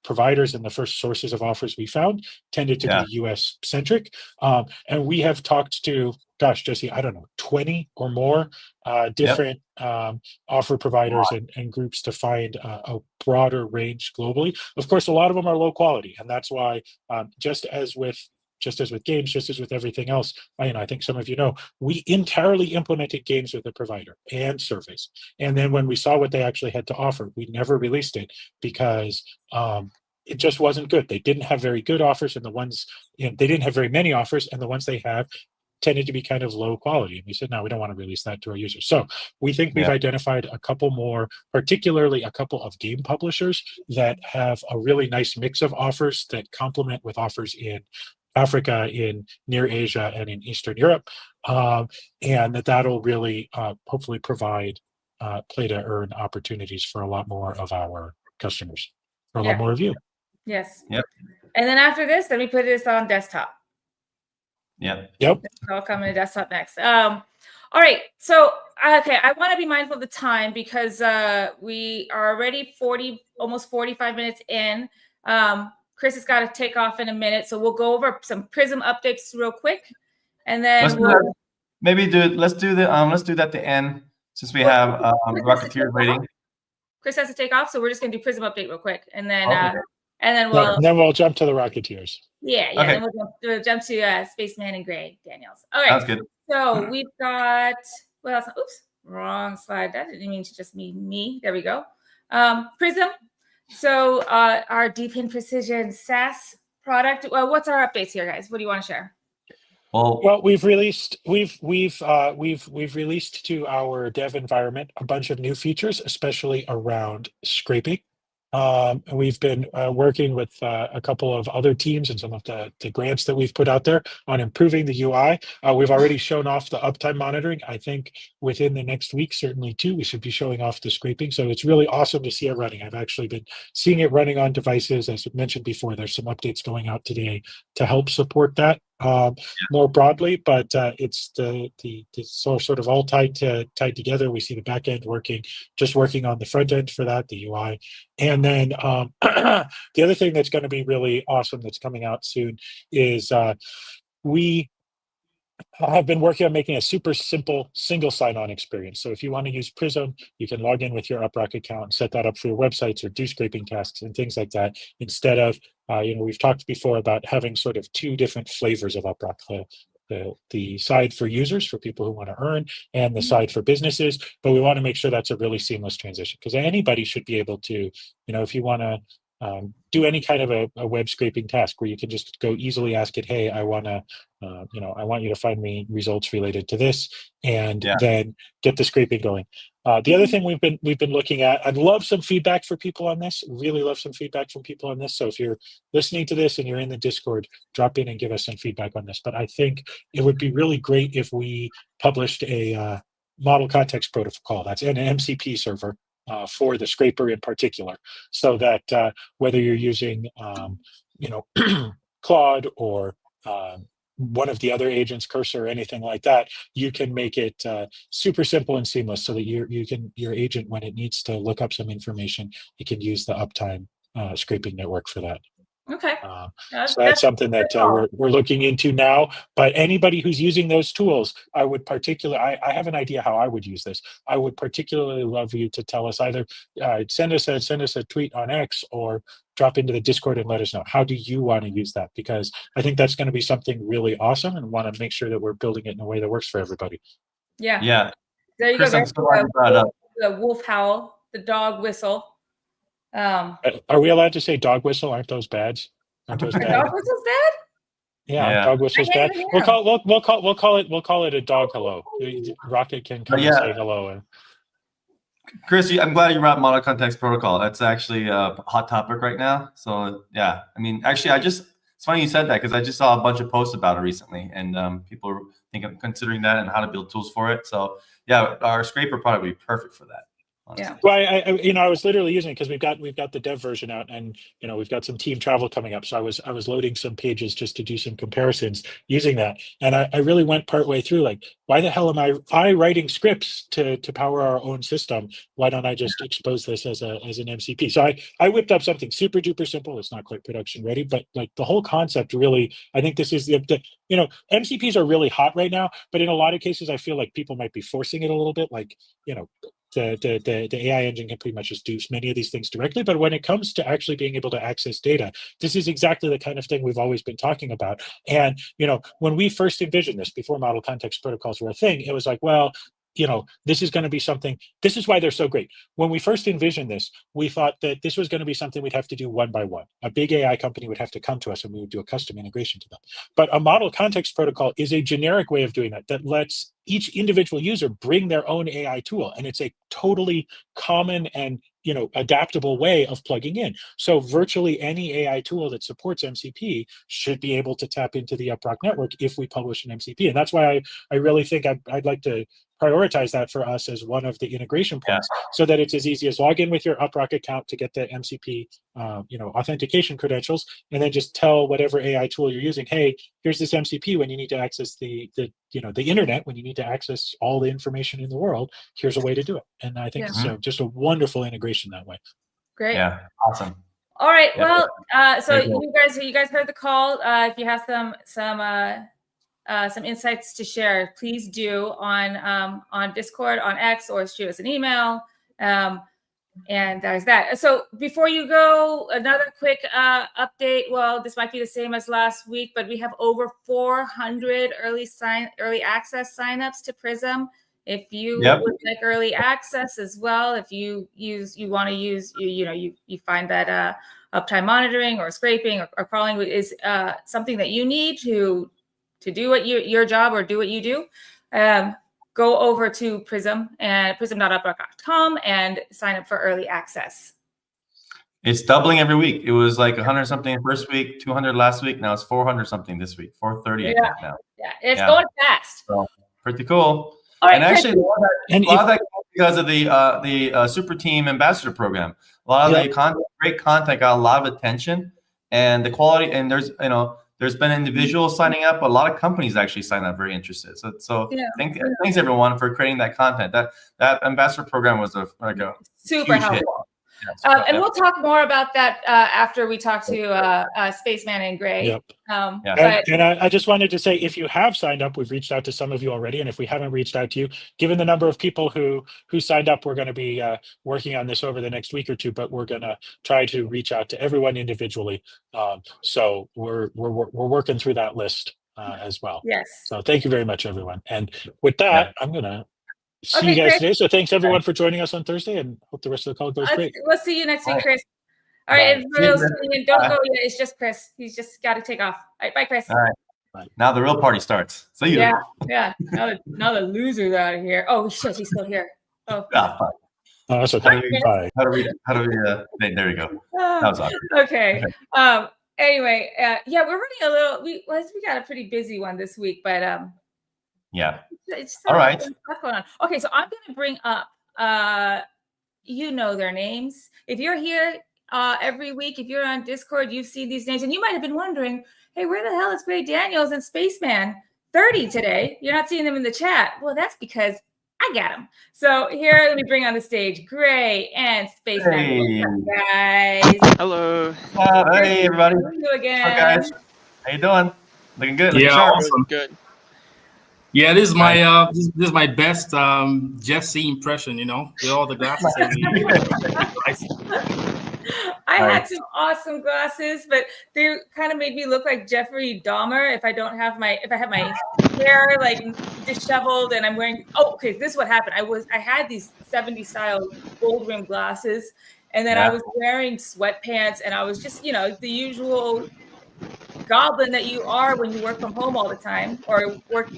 Speaker 3: providers and the first sources of offers we found tended to be US centric. And we have talked to, gosh, Jesse, I don't know, 20 or more different offer providers and groups to find a broader range globally. Of course, a lot of them are low quality. And that's why just as with games, just as with everything else, I think some of we entirely implemented games with a provider and surveys. And then when we saw what they actually had to offer, we never released it because it just wasn't good. They didn't have very good offers, and the ones, they didn't have very many offers, and the ones they have tended to be kind of low quality. And we said, no, we don't want to release that to our users. So we think we've identified a couple more, particularly a couple of game publishers that have a really nice mix of offers that complement with offers in Africa, in near Asia, and in Eastern Europe, and that'll really hopefully provide play to earn opportunities for a lot more of our customers, for a lot more of you.
Speaker 1: Yes.
Speaker 2: Yep.
Speaker 1: And then after this, let me put this on desktop.
Speaker 2: Yep.
Speaker 1: I'll come to desktop next. All right. So I want to be mindful of the time because we are already almost 45 minutes in. Chris has got to take off in a minute, so we'll go over some Prism updates real quick, and then
Speaker 2: let's do that at the end, since we have Rocketeers waiting.
Speaker 1: Chris has to take off, so we're just gonna do Prism update real quick, and then
Speaker 3: we'll jump to the Rocketeers.
Speaker 1: Okay. Then we'll jump to Spaceman and Gray Daniels. All right,
Speaker 2: sounds good.
Speaker 1: So we've got what else? Oops, wrong slide. That didn't mean to just mean me. There we go. Prism. So our DePIN Precision SaaS product. Well, what's our updates here, guys? What do you want to share?
Speaker 3: Well, we've released to our dev environment a bunch of new features, especially around scraping. We've been working with a couple of other teams and some of the grants that we've put out there on improving the UI. We've already shown off the uptime monitoring. I think within the next week, certainly too, we should be showing off the scraping. So it's really awesome to see it running. I've actually been seeing it running on devices. As mentioned before, there's some updates going out today to help support that more broadly, but it's the sort of all tied together. We see the back end working on the front end for that, the UI. And then the other thing that's going to be really awesome that's coming out soon is we have been working on making a super simple single sign-on experience. So if you want to use Prism, you can log in with your UpRock account and set that up for your websites or do scraping tasks and things like that. Instead of, we've talked before about having sort of two different flavors of UpRock, the side for users, for people who want to earn, and the side for businesses. But we want to make sure that's a really seamless transition, because anybody should be able to, if you want to do any kind of a web scraping task where you can just go easily ask it, hey, I want to, I want you to find me results related to this, and then get the scraping going. The other thing we've been looking at, I'd love some feedback for people on this. Really love some feedback from people on this. So if you're listening to this and you're in the Discord, drop in and give us some feedback on this. But I think it would be really great if we published a model context protocol, that's an MCP server for the scraper in particular, so that whether you're using Claude or one of the other agents, Cursor, or anything like that, you can make it super simple and seamless, so that your agent, when it needs to look up some information, it can use the Uptime scraping network for that.
Speaker 1: Okay.
Speaker 3: So that's something that we're looking into now. But anybody who's using those tools, I would particularly, I have an idea how I would use this. I would particularly love you to tell us, either send us a tweet on X, or drop into the Discord and let us know, how do you want to use that? Because I think that's going to be something really awesome, and want to make sure that we're building it in a way that works for everybody.
Speaker 1: Yeah.
Speaker 2: Yeah.
Speaker 1: There you
Speaker 2: Chris,
Speaker 1: go.
Speaker 2: I'm so glad you brought it up.
Speaker 1: The wolf howl, the dog whistle.
Speaker 3: Are we allowed to say dog whistle? Aren't those bads? Aren't those bad?
Speaker 1: Dog whistle's bad?
Speaker 3: Yeah, dog whistle's bad. We'll call it a dog hello. Rocket can come and say hello.
Speaker 2: Chris, I'm glad you brought model context protocol. That's actually a hot topic right now. So yeah, I mean, actually, it's funny you said that, because I just saw a bunch of posts about it recently, and people are considering that and how to build tools for it. So yeah, our scraper product would be perfect for that. Honestly.
Speaker 1: Yeah.
Speaker 3: Well, I was literally using it because we've got the dev version out, and we've got some team travel coming up. So I was loading some pages just to do some comparisons using that, and I really went partway through, like, why the hell am I writing scripts to power our own system? Why don't I just expose this as an MCP? So I whipped up something super duper simple. It's not quite production ready, but like the whole concept really, I think this is the MCPs are really hot right now, but in a lot of cases I feel like people might be forcing it a little bit, like the AI engine can pretty much just do many of these things directly. But when it comes to actually being able to access data, this is exactly the kind of thing we've always been talking about. And, when we first envisioned this, before model context protocols were a thing, it was like, well, this is going to be something, this is why they're so great. When we first envisioned this, we thought that this was going to be something we'd have to do one by one. A big AI company would have to come to us and we would do a custom integration to them. But a model context protocol is a generic way of doing that lets each individual user bring their own AI tool. And it's a totally common and adaptable way of plugging in. So virtually any AI tool that supports MCP should be able to tap into the UpRock network if we publish an MCP. And that's why I really think I'd like to prioritize that for us as one of the integration points, so that it's as easy as log in with your UpRock account to get the MCP authentication credentials, and then just tell whatever AI tool you're using, hey, here's this MCP when you need to access the internet, when you need to access all the information in the world, here's a way to do it. And I think it's just a wonderful integration that way.
Speaker 1: Great.
Speaker 2: Yeah, awesome.
Speaker 1: All right. Well, so you guys heard the call. If you have some insights to share, please do on Discord, on X, or shoot us an email. And there's that. So before you go, another quick update. Well, this might be the same as last week, but we have over 400 early access signups to Prism. If you would like early access as well, if you want to use, you find that uptime monitoring or scraping or crawling is something that you need to do what your job or do what you do, go over to Prism and prism.uprock.com and sign up for early access.
Speaker 2: It's doubling every week. It was like 100 something first week, 200 last week. Now it's 400 something this week, 430 I think now.
Speaker 1: Yeah, it's going fast.
Speaker 2: So pretty cool.
Speaker 1: All right,
Speaker 2: and actually, a lot of that because of the Super Team Ambassador Program. A lot of the great content got a lot of attention, and the quality. And there's been individuals signing up, but a lot of companies actually sign up, very interested. So thanks everyone for creating that content. That Ambassador Program was
Speaker 1: super helpful. Hit. And we'll talk more about that after we talk to Spaceman and Gray.
Speaker 3: Yep. And I just wanted to say, if you have signed up, we've reached out to some of you already. And if we haven't reached out to you, given the number of people who signed up, we're going to be working on this over the next week or two. But we're going to try to reach out to everyone individually. So we're working through that list as well.
Speaker 1: Yes.
Speaker 3: So thank you very much, everyone. And with that, I'm going to see you guys today. So thanks everyone for joining us on Thursday, and hope the rest of the call goes great.
Speaker 1: We'll see you next week, Chris. All right, and for
Speaker 2: See you
Speaker 1: those
Speaker 2: then.
Speaker 1: tuning in, don't go yet. It's just Chris. He's just got to take off. All right, bye, Chris.
Speaker 2: All right. Now the real party starts. See you.
Speaker 1: Yeah. Now the loser's out of here. Oh shit, he's still here. Oh.
Speaker 2: Ah, fuck.
Speaker 3: Oh, that's okay. Bye.
Speaker 2: How do we there we go. That was awkward.
Speaker 1: Okay. Anyway, yeah, we're running a little. We got a pretty busy one this week, but
Speaker 2: Yeah.
Speaker 1: it's
Speaker 2: All right.
Speaker 1: stuff going on. Okay, so I'm going to bring up. You know their names. If you're here every week, if you're on Discord, you've seen these names, and you might have been wondering, hey, where the hell is Gray Daniels and Spaceman 30 today? You're not seeing them in the chat. Well, that's because I got them. So here, let me bring on the stage Gray and Spaceman.
Speaker 2: Hey.
Speaker 1: Guys.
Speaker 5: Hello.
Speaker 2: Hey, everybody.
Speaker 1: See you again.
Speaker 2: Hi, guys. How you doing? Looking good. Looking
Speaker 6: Yeah,
Speaker 2: sharp.
Speaker 6: awesome.
Speaker 5: Good.
Speaker 6: Yeah, this is my this is my best Jesse impression. You know, with all the glasses.
Speaker 1: I had some awesome glasses, but they kind of made me look like Jeffrey Dahmer if I have my hair like disheveled and I'm wearing. Oh, okay. This is what happened. I had these 70s style gold rimmed glasses, and then I was wearing sweatpants, and I was just the usual goblin that you are when you work from home all the time or work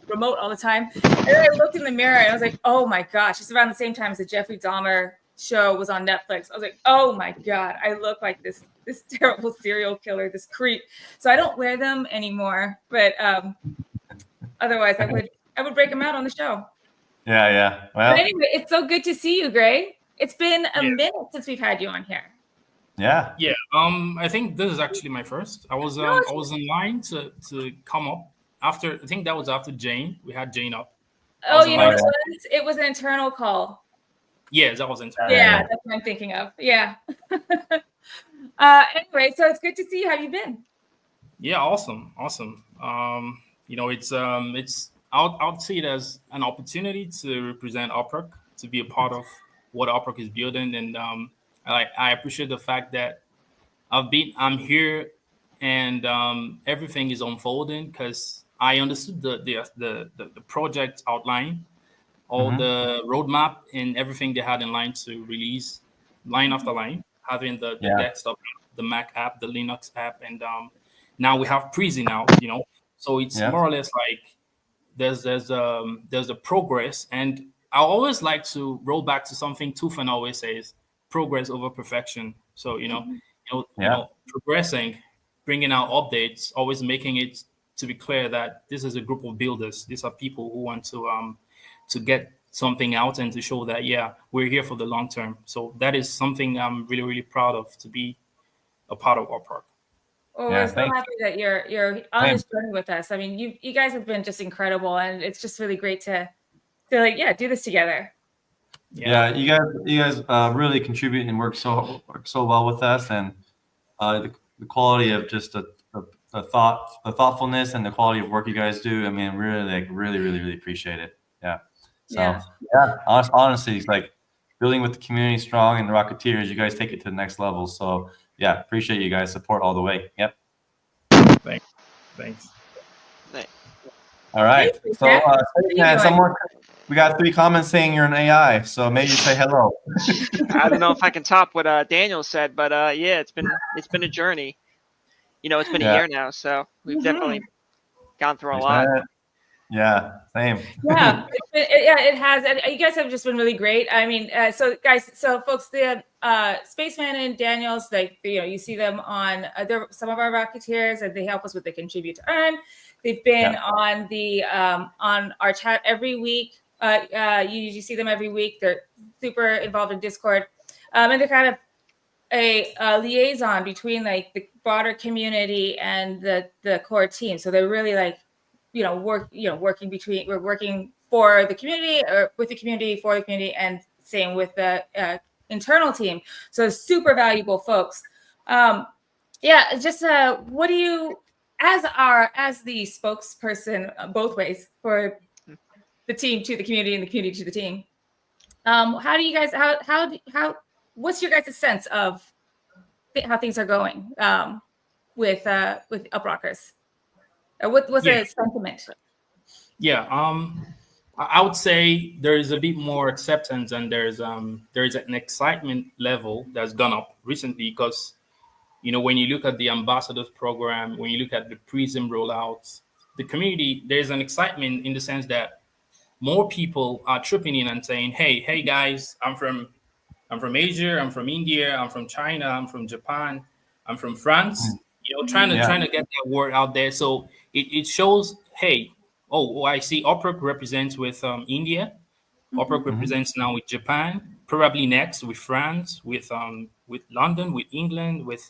Speaker 1: remote all the time. And then I looked in the mirror and I was like, oh my gosh, it's around the same time as the Jeffrey Dahmer show was on Netflix. I was like, oh my God, I look like this terrible serial killer, this creep. So I don't wear them anymore, but otherwise I would break them out on the show.
Speaker 2: Yeah. Well,
Speaker 1: but anyway, it's so good to see you, Gray. It's been a minute since we've had you on here.
Speaker 2: yeah.
Speaker 6: I think this is actually my first. I was in line to come up after. I think that was after Jane. We had Jane up.
Speaker 1: Oh, you know what it was? It was an internal call.
Speaker 6: Yeah, that was internal.
Speaker 1: Yeah, that's what I'm thinking of. Yeah. Anyway, so it's good to see you. How you been?
Speaker 6: Yeah, awesome. It's I'll see it as an opportunity to represent UpRock, to be a part of what UpRock is building, and I appreciate the fact that I'm here, and everything is unfolding because I understood the project outline, all the roadmap, and everything they had in line to release, line after line, having the desktop, the Mac app, the Linux app, and now we have Prism now. So it's more or less like there's the progress, and I always like to roll back to something Tufan always says: progress over perfection. So progressing, bringing out updates, always making it to be clear that this is a group of builders. These are people who want to get something out and to show that we're here for the long term. So that is something I'm really, really proud of, to be a part of UpRock.
Speaker 1: Well, we're so happy that you're on this journey with us. I mean, you guys have been just incredible, and it's just really great to do this together.
Speaker 2: Yeah, you guys really contribute and work so well with us, and the quality of just the thoughtfulness and the quality of work you guys do. I mean, really appreciate it. Yeah. So honestly, it's like building with the community strong and the Rocketeers. You guys take it to the next level. So yeah, appreciate you guys' support all the way. Yep.
Speaker 6: Thanks.
Speaker 2: All right. So we got 3 comments saying you're an AI. So maybe say hello.
Speaker 5: I don't know if I can top what Daniel said, but it's been a journey. It's been a year now, so we've definitely gone through a lot.
Speaker 2: Yeah, same.
Speaker 1: Yeah, it has. And you guys have just been really great. I mean, so folks, the Spaceman and Daniels, you see them on they're some of our Rocketeers, and they help us with the Contribute to Earn. They've been on the on our chat every week. You usually see them every week. They're super involved in Discord, and they're kind of a liaison between the broader community and the core team. So they're really we're working for the community or with the community for the community, and same with the internal team. So super valuable folks. What do you, as the spokesperson both ways for the team to the community and the community to the team, how do you guys what's your guys' sense of how things are going with UpRockers? Or what's the sentiment?
Speaker 6: Yeah. I would say there is a bit more acceptance, and there's an excitement level that's gone up recently because, when you look at the ambassadors program, when you look at the Prism rollouts, the community, there's an excitement in the sense that more people are tripping in and saying, hey guys, I'm from Asia, I'm from India, I'm from China, I'm from Japan, I'm from France, trying to get that word out there. So it shows, hey, I see UpRock represents with India, UpRock represents now with Japan, probably next with France, with London, with England, with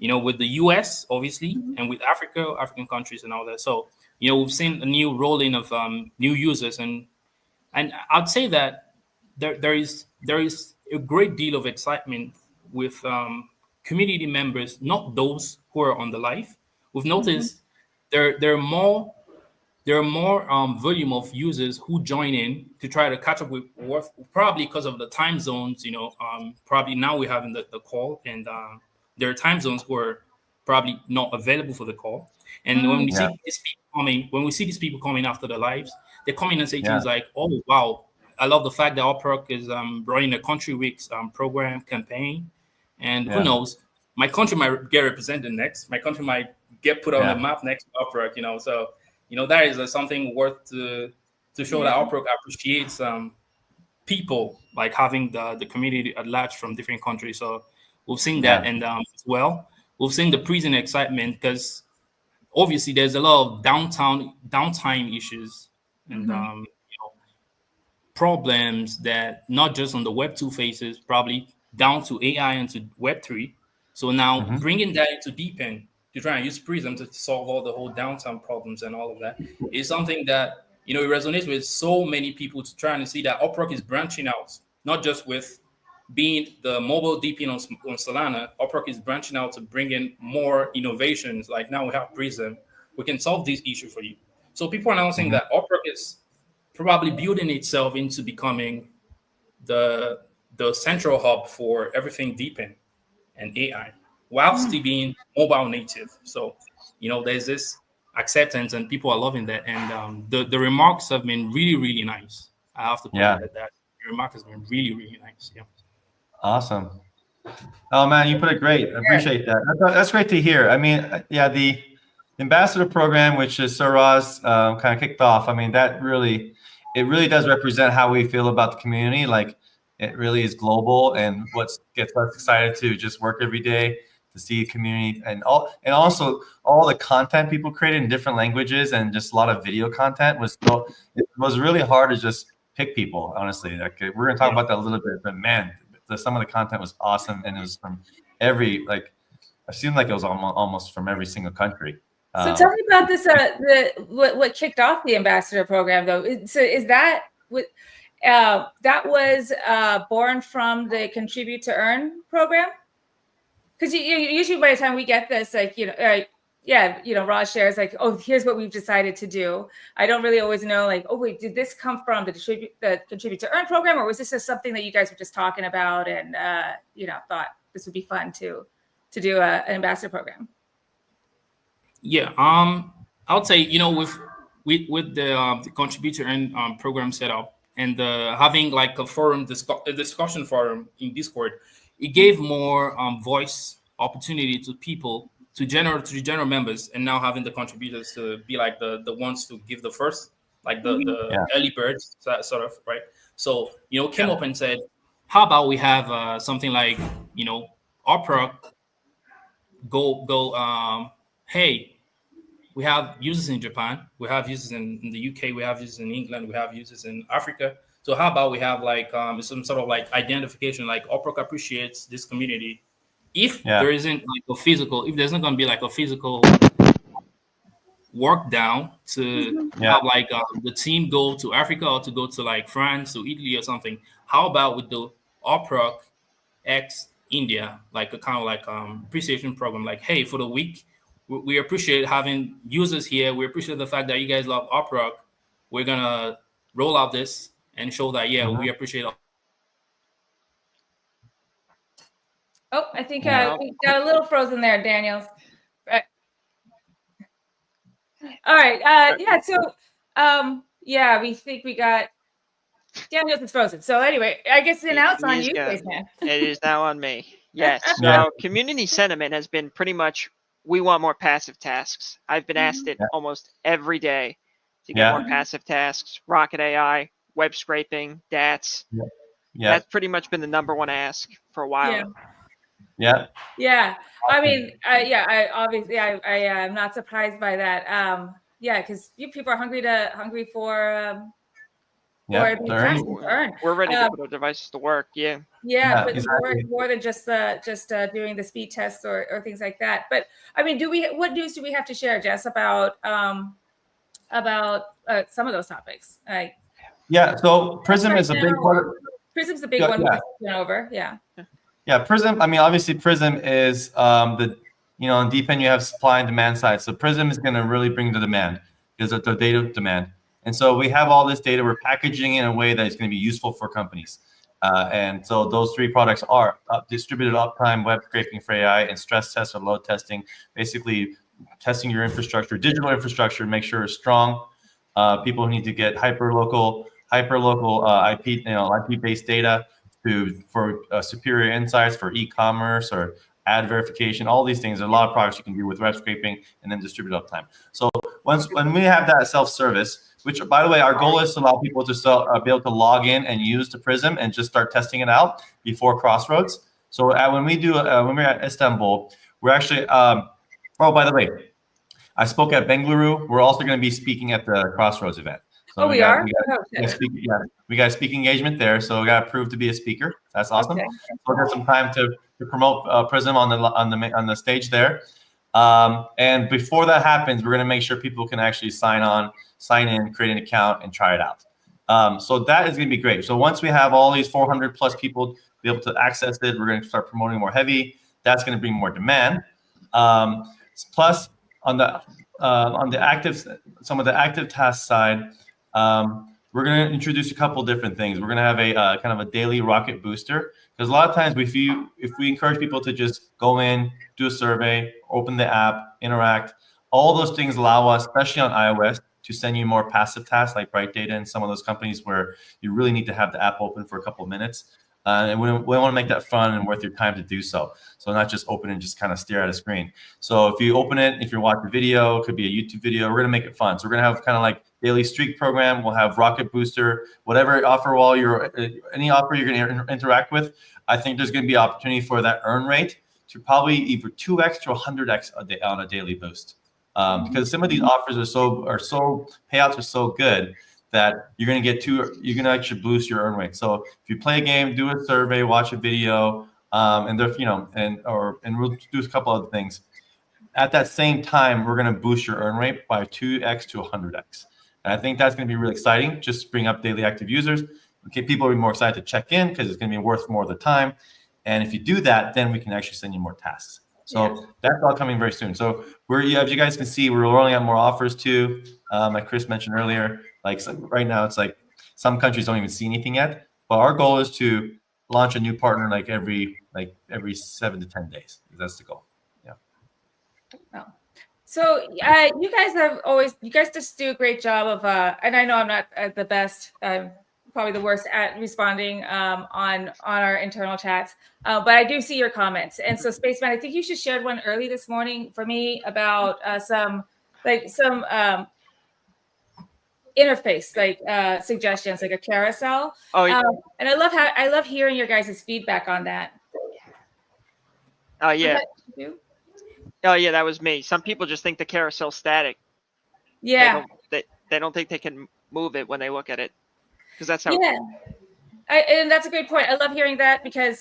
Speaker 6: with the US, obviously, and with African countries and all that. So, we've seen a new rolling of new users, and I'd say that there is a great deal of excitement with community members, not those who are on the live. We've noticed there are more volume of users who join in to try to catch up with work, probably because of the time zones. Probably now we're having the call, and there are time zones who are probably not available for the call. And when we see these people coming after the lives, they come in and say things like, "Oh wow, I love the fact that UpRock is running a country weeks program campaign, and who knows, my country might get represented next. My country might get put on the map next to UpRock." So that is something worth to show that UpRock appreciates people, like having the community at large from different countries. So we've seen that, and as well, we've seen the Prism excitement because obviously there's a lot of downtime issues and problems that not just on the Web 2 faces, probably down to AI and to Web 3. So now bringing that into DePIN to try and use Prism to solve all the whole downtime problems and all of that is something that it resonates with so many people, to trying to see that UpRock is branching out, not just with being the mobile DePIN on Solana. UpRock is branching out to bring in more innovations. Like now we have Prism, we can solve this issue for you. So people are now saying that UpRock is probably building itself into becoming the central hub for everything DePIN and AI, while still being mobile native. So, there's this acceptance, and people are loving that. And the remarks have been really, really nice. I have to put it at that. The remark has been really, really nice. Yeah.
Speaker 2: Awesome. Oh man, you put it great. I appreciate that. That's great to hear. I mean, the ambassador program, which is Saraz kind of kicked off. I mean, it really does represent how we feel about the community. Like, it really is global, and what gets us excited to just work every day to see community, and also all the content people created in different languages, and just a lot of video content it was really hard to just pick people, honestly. Like, we're gonna talk about that a little bit, but man, some of the content was awesome, and it was from every, like, it seemed like it was almost from every single country.
Speaker 1: So tell me about this. What kicked off the ambassador program, though? So is that what that was born from the Contribute to Earn program? Because usually by the time we get this, like Raj shares like, oh, here's what we've decided to do. I don't really always know, like, oh wait, did this come from the Contribute to Earn program, or was this just something that you guys were just talking about and thought this would be fun to do an ambassador program? Yeah,
Speaker 6: I would say with the Contribute to Earn program set up, and having like a discussion forum in Discord, it gave more voice opportunity to people, to the general members, and now having the contributors to be like the ones to give the first, like the early birds, sort of, right? So came up and said, how about we have something like UpRock go hey, we have users in Japan, we have users in the UK, we have users in England, we have users in Africa. So how about we have like some sort of like identification, like UpRock appreciates this community. If there isn't like if there's not going to be like a physical work down to have like the team go to Africa or to go to like France or Italy or something, how about with the UpRock X India, like a kind of like appreciation program, like, hey, for the week, we appreciate having users here. We appreciate the fact that you guys love UpRock. We're going to roll out this and show that, we appreciate it.
Speaker 1: Oh, I think we got a little frozen there, Daniels. Right. All right. So Yeah, we think we got Daniel's is frozen. So anyway, I guess now it's on
Speaker 5: He's
Speaker 1: you,
Speaker 5: got-
Speaker 1: man.
Speaker 5: It is now on me. Yes. So
Speaker 2: Yeah.
Speaker 5: community sentiment has been pretty much, we want more passive tasks. I've been asked it
Speaker 2: Yeah.
Speaker 5: almost every day to get
Speaker 2: Yeah.
Speaker 5: more passive tasks, Rocket AI, web scraping, DATs.
Speaker 2: Yeah.
Speaker 5: That's pretty much been the number one ask for a while.
Speaker 1: Yeah.
Speaker 2: Yeah.
Speaker 1: Yeah. I mean, I obviously I am not surprised by that. Yeah, because you people are hungry for
Speaker 2: Yeah.
Speaker 1: the
Speaker 2: Learn.
Speaker 1: tax to earn.
Speaker 5: We're ready to put our devices to work. Yeah.
Speaker 1: Yeah,
Speaker 2: Yeah,
Speaker 1: but
Speaker 2: exactly.
Speaker 1: more than just doing the speed tests or things like that. But I mean, what news do we have to share, Jess, about some of those topics? Like,
Speaker 2: Yeah. So Prism is a big part of,
Speaker 1: Prism's a big
Speaker 2: Yeah,
Speaker 1: one.
Speaker 2: yeah.
Speaker 1: We went over. Yeah.
Speaker 2: yeah, Prism. I mean, obviously Prism is the, on DePIN you have supply and demand side. So Prism is going to really bring the demand because of the data demand. And so we have all this data, we're packaging in a way that is going to be useful for companies. And so those three products are distributed uptime, web scraping for AI, and stress tests or load testing, basically testing your infrastructure, digital infrastructure, make sure it's strong. People who need to get hyperlocal IP, IP-based data for superior insights for e-commerce or ad verification, all these things. There's a lot of products you can do with web scraping and then distribute uptime. So when we have that self-service, which by the way, our goal is to allow people to be able to log in and use the Prism and just start testing it out before Crossroads. So when we're at Istanbul, we're actually, oh, by the way, I spoke at Bengaluru. We're also going to be speaking at the Crossroads event. So we got a speaking engagement there. So we got approved to be a speaker. That's awesome.
Speaker 1: Okay.
Speaker 2: So we'll get some time to promote Prism on the stage there. And before that happens, we're going to make sure people can actually sign in, create an account, and try it out. So that is going to be great. So once we have all these 400 plus people be able to access it, we're going to start promoting more heavy. That's going to bring more demand. Plus, on the active, some of the active task side, we're going to introduce a couple different things. We're going to have a kind of a daily rocket booster, because a lot of times if we encourage people to just go in, do a survey, open the app, interact, all those things allow us, especially on iOS, to send you more passive tasks like Bright Data and some of those companies where you really need to have the app open for a couple of minutes. And we want to make that fun and worth your time to do so. So not just open and just kind of stare at a screen. So if you open it, if you're watching a video, it could be a YouTube video, we're going to make it fun. So we're going to have kind of like daily streak program. We'll have rocket booster, whatever offer any offer you're going to interact with. I think there's going to be opportunity for that earn rate to probably either 2x to 100x a day on a daily boost. Because some of these offers payouts are so good that you're going to actually boost your earn rate. So if you play a game, do a survey, watch a video, and we'll do a couple other things. At that same time, we're going to boost your earn rate by 2x to 100x. And I think that's going to be really exciting, just to bring up daily active users. Okay, people will be more excited to check in because it's going to be worth more of the time. And if you do that, then we can actually send you more tasks. So that's all coming very soon. So as you guys can see, we're rolling out more offers too. Like Chris mentioned earlier, right now it's like some countries don't even see anything yet. But our goal is to launch a new partner every 7 to 10 days. That's the goal. Yeah.
Speaker 1: Oh. So you guys just do a great job of, and I know I'm not the best, probably the worst at responding on our internal chats, but I do see your comments. And so Spaceman, I think you just shared one early this morning for me about some interface suggestions, like a carousel.
Speaker 5: Oh, yeah.
Speaker 1: And I love hearing your guys' feedback on that.
Speaker 5: Oh, yeah. Oh, yeah, that was me. Some people just think the carousel's static.
Speaker 1: Yeah.
Speaker 5: They don't think they can move it when they look at it. Because that's how.
Speaker 1: Yeah. And that's a great point. I love hearing that because,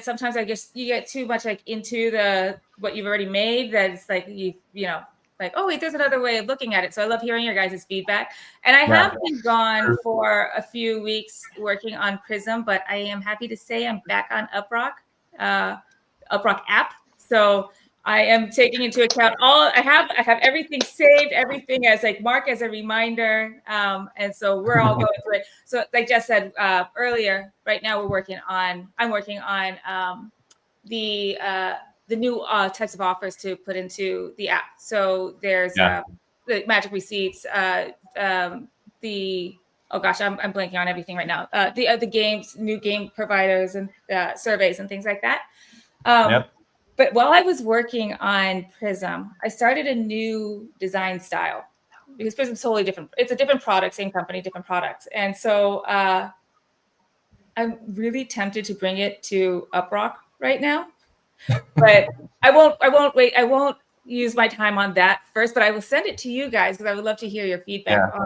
Speaker 1: sometimes I guess you get too much into what you've already made that it's like, oh, wait, there's another way of looking at it. So I love hearing your guys' feedback. And I have been gone for a few weeks working on Prism, but I am happy to say I'm back on UpRock app. So I am taking into account I have everything saved, everything as mark as a reminder. And so we're all going through it. So like Jess said earlier, right now I'm working on the new types of offers to put into the app. So there's the magic receipts, the oh gosh, I'm blanking on everything right now. The games, new game providers and surveys and things like that.
Speaker 2: Yep.
Speaker 1: But while I was working on Prism, I started a new design style because Prism's totally different. It's a different product, same company, different products. And so I'm really tempted to bring it to UpRock right now, but I won't use my time on that first, but I will send it to you guys because I would love to hear your feedback on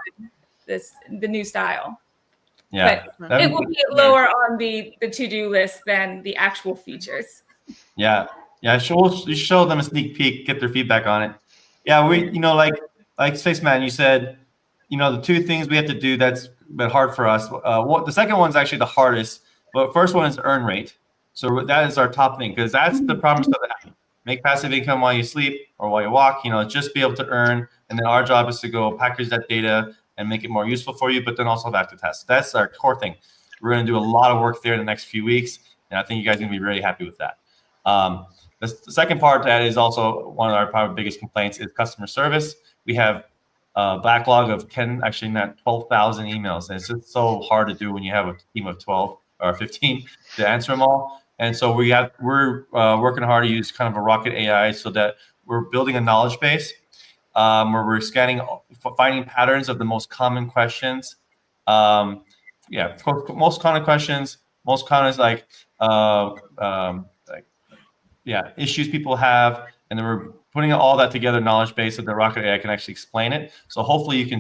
Speaker 1: the new style.
Speaker 2: Yeah.
Speaker 1: But it will be lower on the to-do list than the actual features.
Speaker 2: Yeah. Yeah. Show them a sneak peek, get their feedback on it. Yeah. We, like Spaceman, you said, the two things we have to do that's been hard for us. The second one's actually the hardest, but first one is earn rate. So that is our top thing because that's the promise of the app. Make passive income while you sleep or while you walk, just be able to earn. And then our job is to go package that data and make it more useful for you, but then also have active tests. That's our core thing. We're going to do a lot of work there in the next few weeks. And I think you guys are going to be really happy with that. The second part of that is also one of our probably biggest complaints is customer service. We have a backlog of 12,000 emails. And it's just so hard to do when you have a team of 12 or 15 to answer them all. And so we're working hard to use kind of a rocket AI so that we're building a knowledge base where we're finding patterns of the most common questions. Most common questions, most common is issues people have, and then we're putting all that together, knowledge base so that Rocket AI can actually explain it. So hopefully we can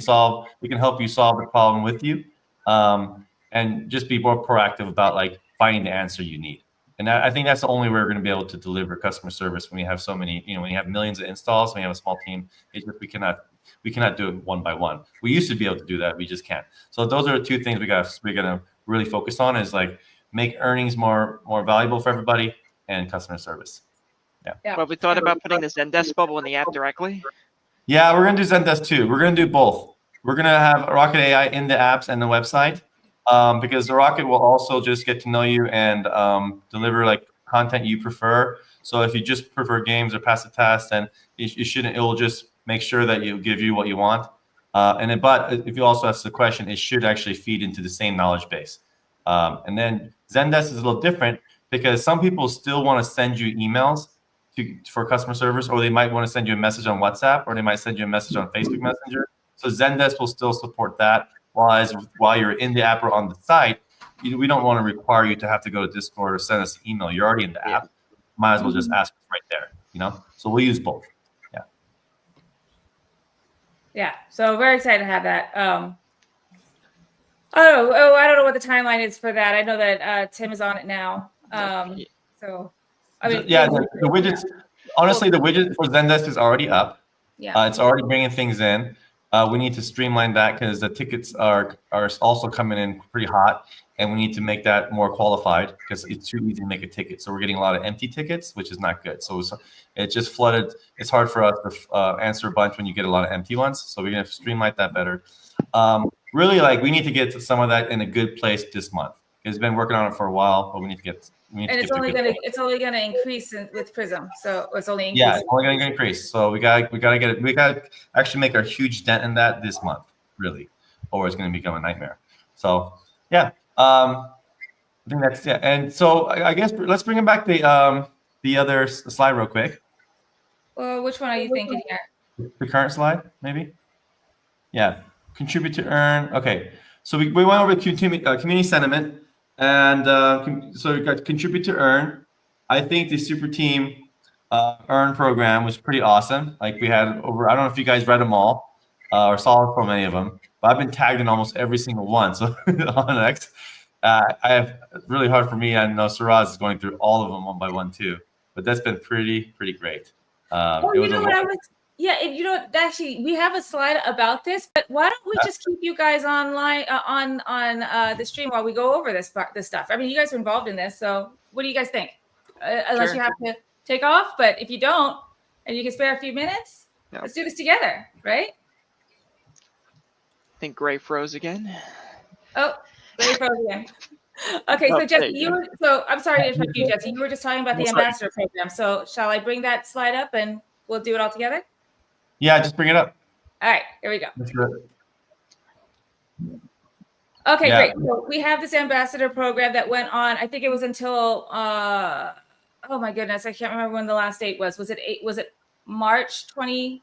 Speaker 2: help you solve the problem with you, and just be more proactive about finding the answer you need. And I think that's the only way we're going to be able to deliver customer service when you have so many, when you have millions of installs, when you have a small team. It's just we cannot do it one by one. We used to be able to do that, we just can't. So those are the two things we're gonna really focus on is make earnings more valuable for everybody and customer service.
Speaker 5: Well, have we thought about putting the Zendesk bubble in the app directly?
Speaker 2: Yeah, we're gonna do Zendesk too. We're gonna do both. We're gonna have Rocket AI in the apps and the website. Because the Rocket will also just get to know you and deliver content you prefer. So if you just prefer games or passive tasks, then it will just make sure that you give you what you want. But if you also ask the question, it should actually feed into the same knowledge base. And then Zendesk is a little different because some people still want to send you emails for customer service, or they might want to send you a message on WhatsApp, or they might send you a message on Facebook Messenger. So Zendesk will still support that. While you're in the app or on the site, we don't want to require you to have to go to Discord or send us an email. You're already in the app. Might as well just ask us right there, So we'll use both. Yeah.
Speaker 1: Yeah. So very excited to have that. I don't know what the timeline is for that. I know that Tim is on it now. So I mean,
Speaker 2: the widgets. Honestly, the widget for Zendesk is already up.
Speaker 1: Yeah.
Speaker 2: It's already bringing things in. We need to streamline that because the tickets are also coming in pretty hot, and we need to make that more qualified because it's too easy to make a ticket. So we're getting a lot of empty tickets, which is not good. So it just flooded. It's hard for us to answer a bunch when you get a lot of empty ones. So we're going to streamline that better. Really, we need to get to some of that in a good place this month. It's been working on it for a while, but we need to get.
Speaker 1: And it's only gonna increase with Prism, so it's only increasing.
Speaker 2: Yeah, it's only gonna increase. So we gotta get it. We gotta actually make a huge dent in that this month, really, or it's gonna become a nightmare. So yeah, I think that's And so I guess let's bring back the other slide real quick.
Speaker 1: Well, which one are you thinking here?
Speaker 2: The current slide, maybe. Yeah, contribute to earn. Okay, so we went over community sentiment. And so we got contribute to earn. I think the super team earn program was pretty awesome. We had over, I don't know if you guys read them all or saw from any of them, but I've been tagged in almost every single one. So on X, I have really hard for me. I know Saraz is going through all of them one by one too, but that's been pretty great.
Speaker 1: Actually, we have a slide about this, but why don't we just keep you guys online on the stream while we go over this stuff? I mean, you guys are involved in this, so what do you guys think? Unless you have to take off, but if you don't, and you can spare a few minutes, let's do this together, right?
Speaker 5: I think Gray froze again.
Speaker 1: Oh, Gray froze again. Okay, so Jesse, I'm sorry to interrupt you, Jesse. You were just talking about the ambassador program. So shall I bring that slide up and we'll do it all together?
Speaker 2: Yeah, just bring it up.
Speaker 1: All right, here we go.
Speaker 2: That's good.
Speaker 1: Okay,
Speaker 2: Yeah.
Speaker 1: great. So we have this ambassador program that went on. I think it was until oh my goodness, I can't remember when the last date was. Was it March 23?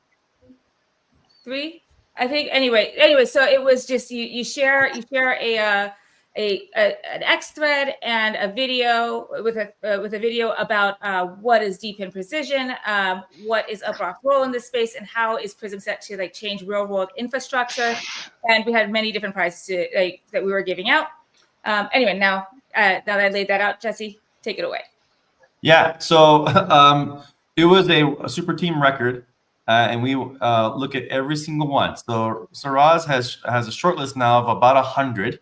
Speaker 1: I think anyway, so it was just you share an X thread and a video with a video about what is DePIN precision, what is UpRock's role in this space, and how is Prism set to like change real world infrastructure. And we had many different prizes that we were giving out. Anyway, now that I laid that out, Jesse, take it away.
Speaker 2: Yeah, so it was a super team record, and we look at every single one. So Saraz has a short list now of about 100,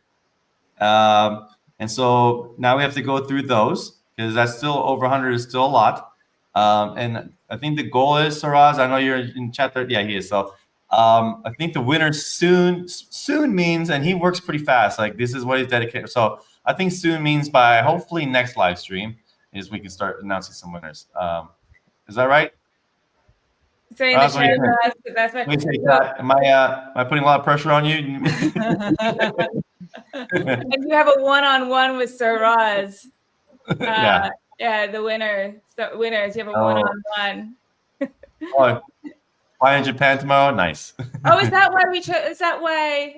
Speaker 2: and so now we have to go through those because that's still over 100 is still a lot. And I think the goal is, Saraz, I know you're in chat there. Yeah, he is. So I think the winner soon means, and he works pretty fast. Like this is what he's dedicated. So I think soon means by hopefully next live stream is we can start announcing some winners. Is that right?
Speaker 1: Saying the chat, that's right.
Speaker 2: Am I putting a lot of pressure on you?
Speaker 1: And you have a one-on-one with Saraz.
Speaker 2: Yeah.
Speaker 1: Yeah, the winner. So winners, you have a one-on-one.
Speaker 2: Oh, fly in Japan tomorrow. Nice.
Speaker 1: Oh, is that why we chose? Is that why?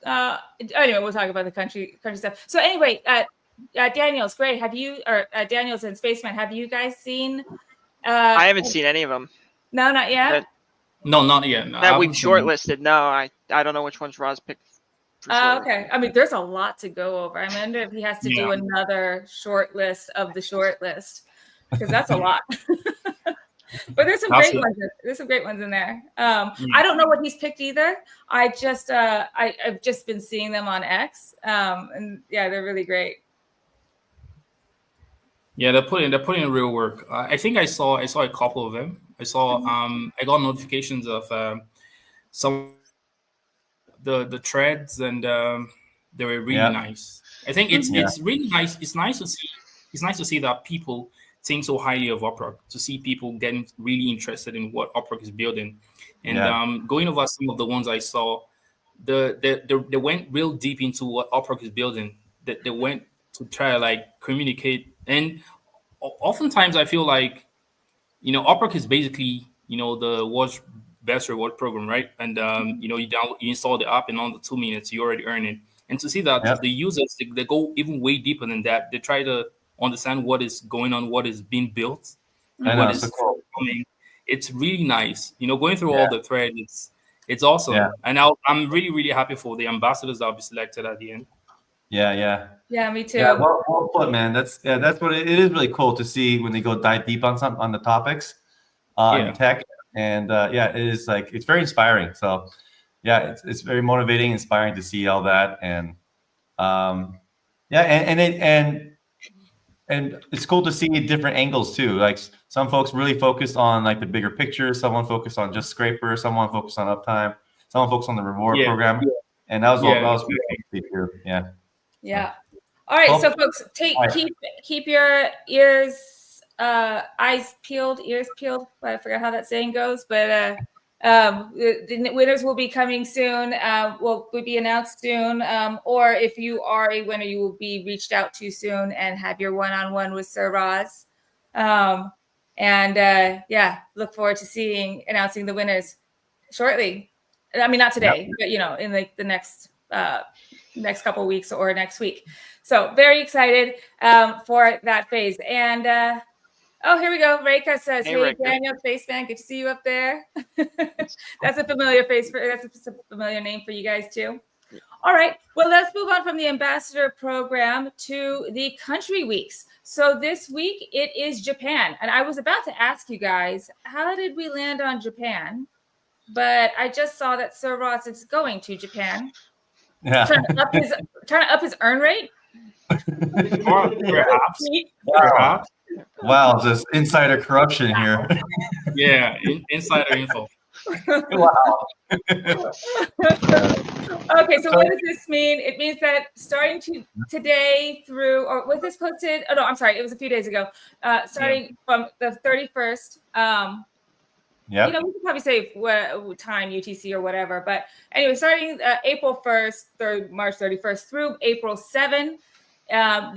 Speaker 1: Anyway, we'll talk about the country stuff. So anyway, Daniels, great. Have you Daniels and Spaceman? Have you guys seen?
Speaker 5: I haven't seen any of them.
Speaker 1: No, not yet.
Speaker 6: No, not yet. No,
Speaker 5: that we've shortlisted. No, I don't know which ones Roz picked.
Speaker 1: Okay. I mean, there's a lot to go over. I wonder if he has to do another short list of the short list because that's a lot. But there's some great ones. There's some great ones in there. I don't know what he's picked either. I've just been seeing them on X, and yeah, they're really great.
Speaker 6: Yeah, they're putting in real work. I think I saw a couple of them. I saw I got notifications of some the threads, and they were really nice. I think it's really nice. It's nice to see that people think so highly of UpRock, to see people getting really interested in what UpRock is building. And going over some of the ones I saw, they went real deep into what UpRock is building. They went to try to like communicate. And oftentimes I feel like, UpRock is basically, the world's best reward program, right? And you install the app, and on the 2 minutes you already earn it. And to see that the users, they go even way deeper than that. They try to understand what is going on, what is being built, and what is coming. It's really nice. Going through all the threads, it's awesome. Yeah. And I'm really, really happy for the ambassadors that will be selected at the end.
Speaker 1: Yeah, me too.
Speaker 2: Yeah, well put, man. That's what it is. Really cool to see when they go dive deep on the topics in tech, and it is like it's very inspiring. So yeah, it's very motivating, inspiring to see all that, and and it's cool to see different angles too. Like some folks really focus on like the bigger picture, someone focused on just scraper, someone focused on uptime, someone focused on the reward program, and that was really cool.
Speaker 1: Yeah. All right, so folks, keep your eyes peeled. I forgot how that saying goes, but the winners will be coming soon. Will be announced soon. Or if you are a winner, you will be reached out to soon and have your one-on-one with Sir Roz. Look forward to announcing the winners shortly. I mean, not today, but in like the next couple of weeks or next week. So very excited for that phase. And here we go. Reika says, "Hey, Daniel, Spaceman, good to see you up there." That's a familiar face that's a familiar name for you guys too. All right. Well, let's move on from the ambassador program to the country weeks. So this week it is Japan, and I was about to ask you guys, how did we land on Japan? But I just saw that Sir Ross is going to Japan.
Speaker 2: Yeah.
Speaker 1: Trying to up his earn rate.
Speaker 6: Perhaps.
Speaker 2: Wow, this insider corruption here.
Speaker 6: Yeah, insider info.
Speaker 2: Wow.
Speaker 1: Okay, so what does this mean? It means that starting today through, or was this posted? Oh no, I'm sorry, it was a few days ago. Starting from the 31st.
Speaker 2: Yeah.
Speaker 1: You know, we could probably say what time UTC or whatever. But anyway, starting April 1st through March 31st through April 7, our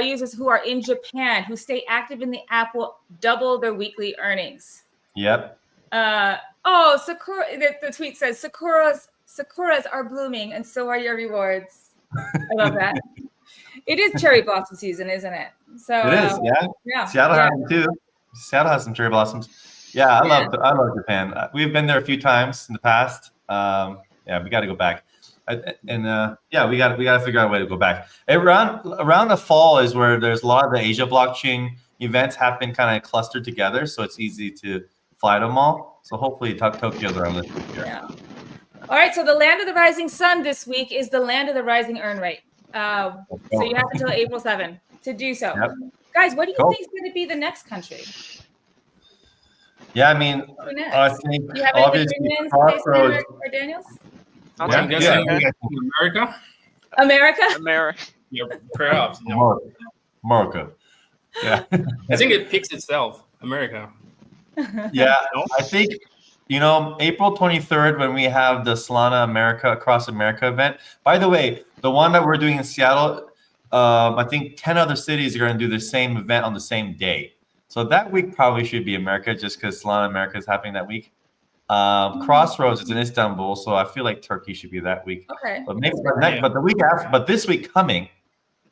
Speaker 1: users who are in Japan who stay active in the app will double their weekly earnings.
Speaker 2: Yep.
Speaker 1: Sakura. The tweet says Sakuras are blooming, and so are your rewards. I love that. It is cherry blossom season, isn't it? So
Speaker 2: it is. Yeah. Seattle has them too. Seattle has some cherry blossoms. Yeah, I love Japan. We've been there a few times in the past. Yeah, we got to go back, we got to figure out a way to go back. Around the fall is where there's a lot of the Asia blockchain events happen kind of clustered together, so it's easy to fly them all. So hopefully Tokyo's around this week.
Speaker 1: Yeah. All right. So the land of the rising sun this week is the land of the rising earn rate. So you have until April 7 to do so.
Speaker 2: Yep.
Speaker 1: Guys, what do you think is going to be the next country?
Speaker 2: Yeah, I mean, I think
Speaker 1: do you have any
Speaker 2: obviously
Speaker 1: opinions,
Speaker 2: Crossroads.
Speaker 1: or Daniels?
Speaker 6: I'm guessing America.
Speaker 5: America.
Speaker 6: Yeah, perhaps.
Speaker 2: America. Yeah.
Speaker 6: I think it picks itself. America.
Speaker 2: Yeah, I think, April 23rd when we have the Solana Across America event. By the way, the one that we're doing in Seattle, I think 10 other cities are going to do the same event on the same day. So that week probably should be America just because Solana America is happening that week. Crossroads is in Istanbul, so I feel like Turkey should be that week.
Speaker 1: Okay.
Speaker 2: But the week after, but this week coming,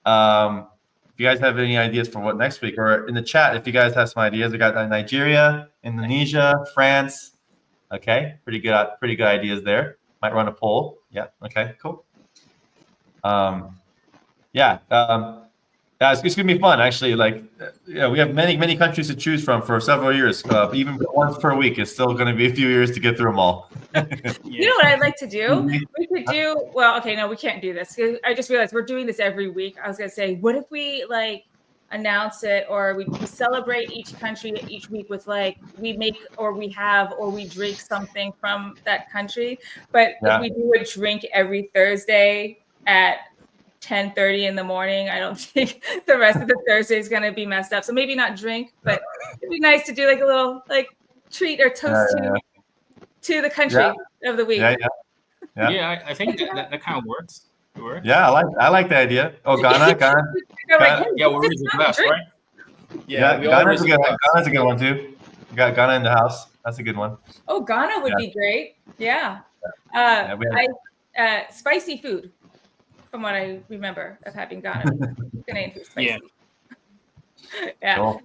Speaker 2: if you guys have any ideas for what next week, or in the chat, if you guys have some ideas, we got Nigeria, Indonesia, France. Okay, pretty good ideas there. Might run a poll. Yeah. Okay. Cool. It's gonna be fun actually. We have many countries to choose from for several years. Even once per week, it's still going to be a few years to get through them all.
Speaker 1: You know what I'd like to do? We could do no, we can't do this. I just realized we're doing this every week. I was gonna say, what if we announce it, or we celebrate each country each week with we make or we have or we drink something from that country. But if we do a drink every Thursday at 10:30 in the morning, I don't think the rest of the Thursday is going to be messed up. So maybe not drink, but it'd be nice to do a little treat or toast to the country of the week.
Speaker 6: Yeah, I think that kind of works. It works.
Speaker 2: Yeah, I like the idea. Oh, Ghana.
Speaker 6: Yeah, we're the best, right?
Speaker 2: Yeah, Ghana's a good one too. We got Ghana in the house. That's a good one.
Speaker 1: Oh, Ghana would be great. Yeah. Spicy food. From what I remember of having Ghana, Ghanaian food spicy. Yeah.
Speaker 2: Cool.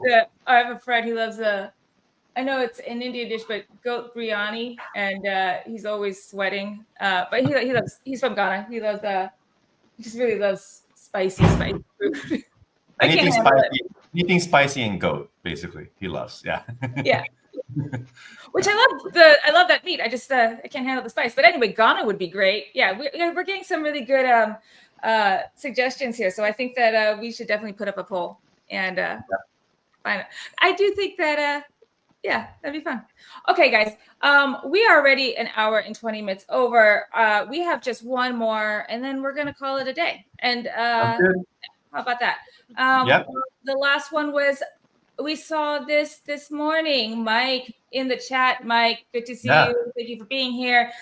Speaker 1: I have a friend who loves I know it's an Indian dish, but goat biryani, and he's always sweating. But he's from Ghana. He just really loves spicy food.
Speaker 2: Anything spicy and goat, basically, he loves. Yeah.
Speaker 1: Yeah. Which I love that meat. I just I can't handle the spice. But anyway, Ghana would be great. Yeah, we're getting some really good suggestions here. So I think that we should definitely put up a poll and find it. I do think that that'd be fun. Okay, guys, we are already an hour and 20 minutes over. We have just one more, and then we're gonna call it a day. And how about that? The last one was. We saw this morning. Mike in the chat. Mike, good to see you. Thank you for being here.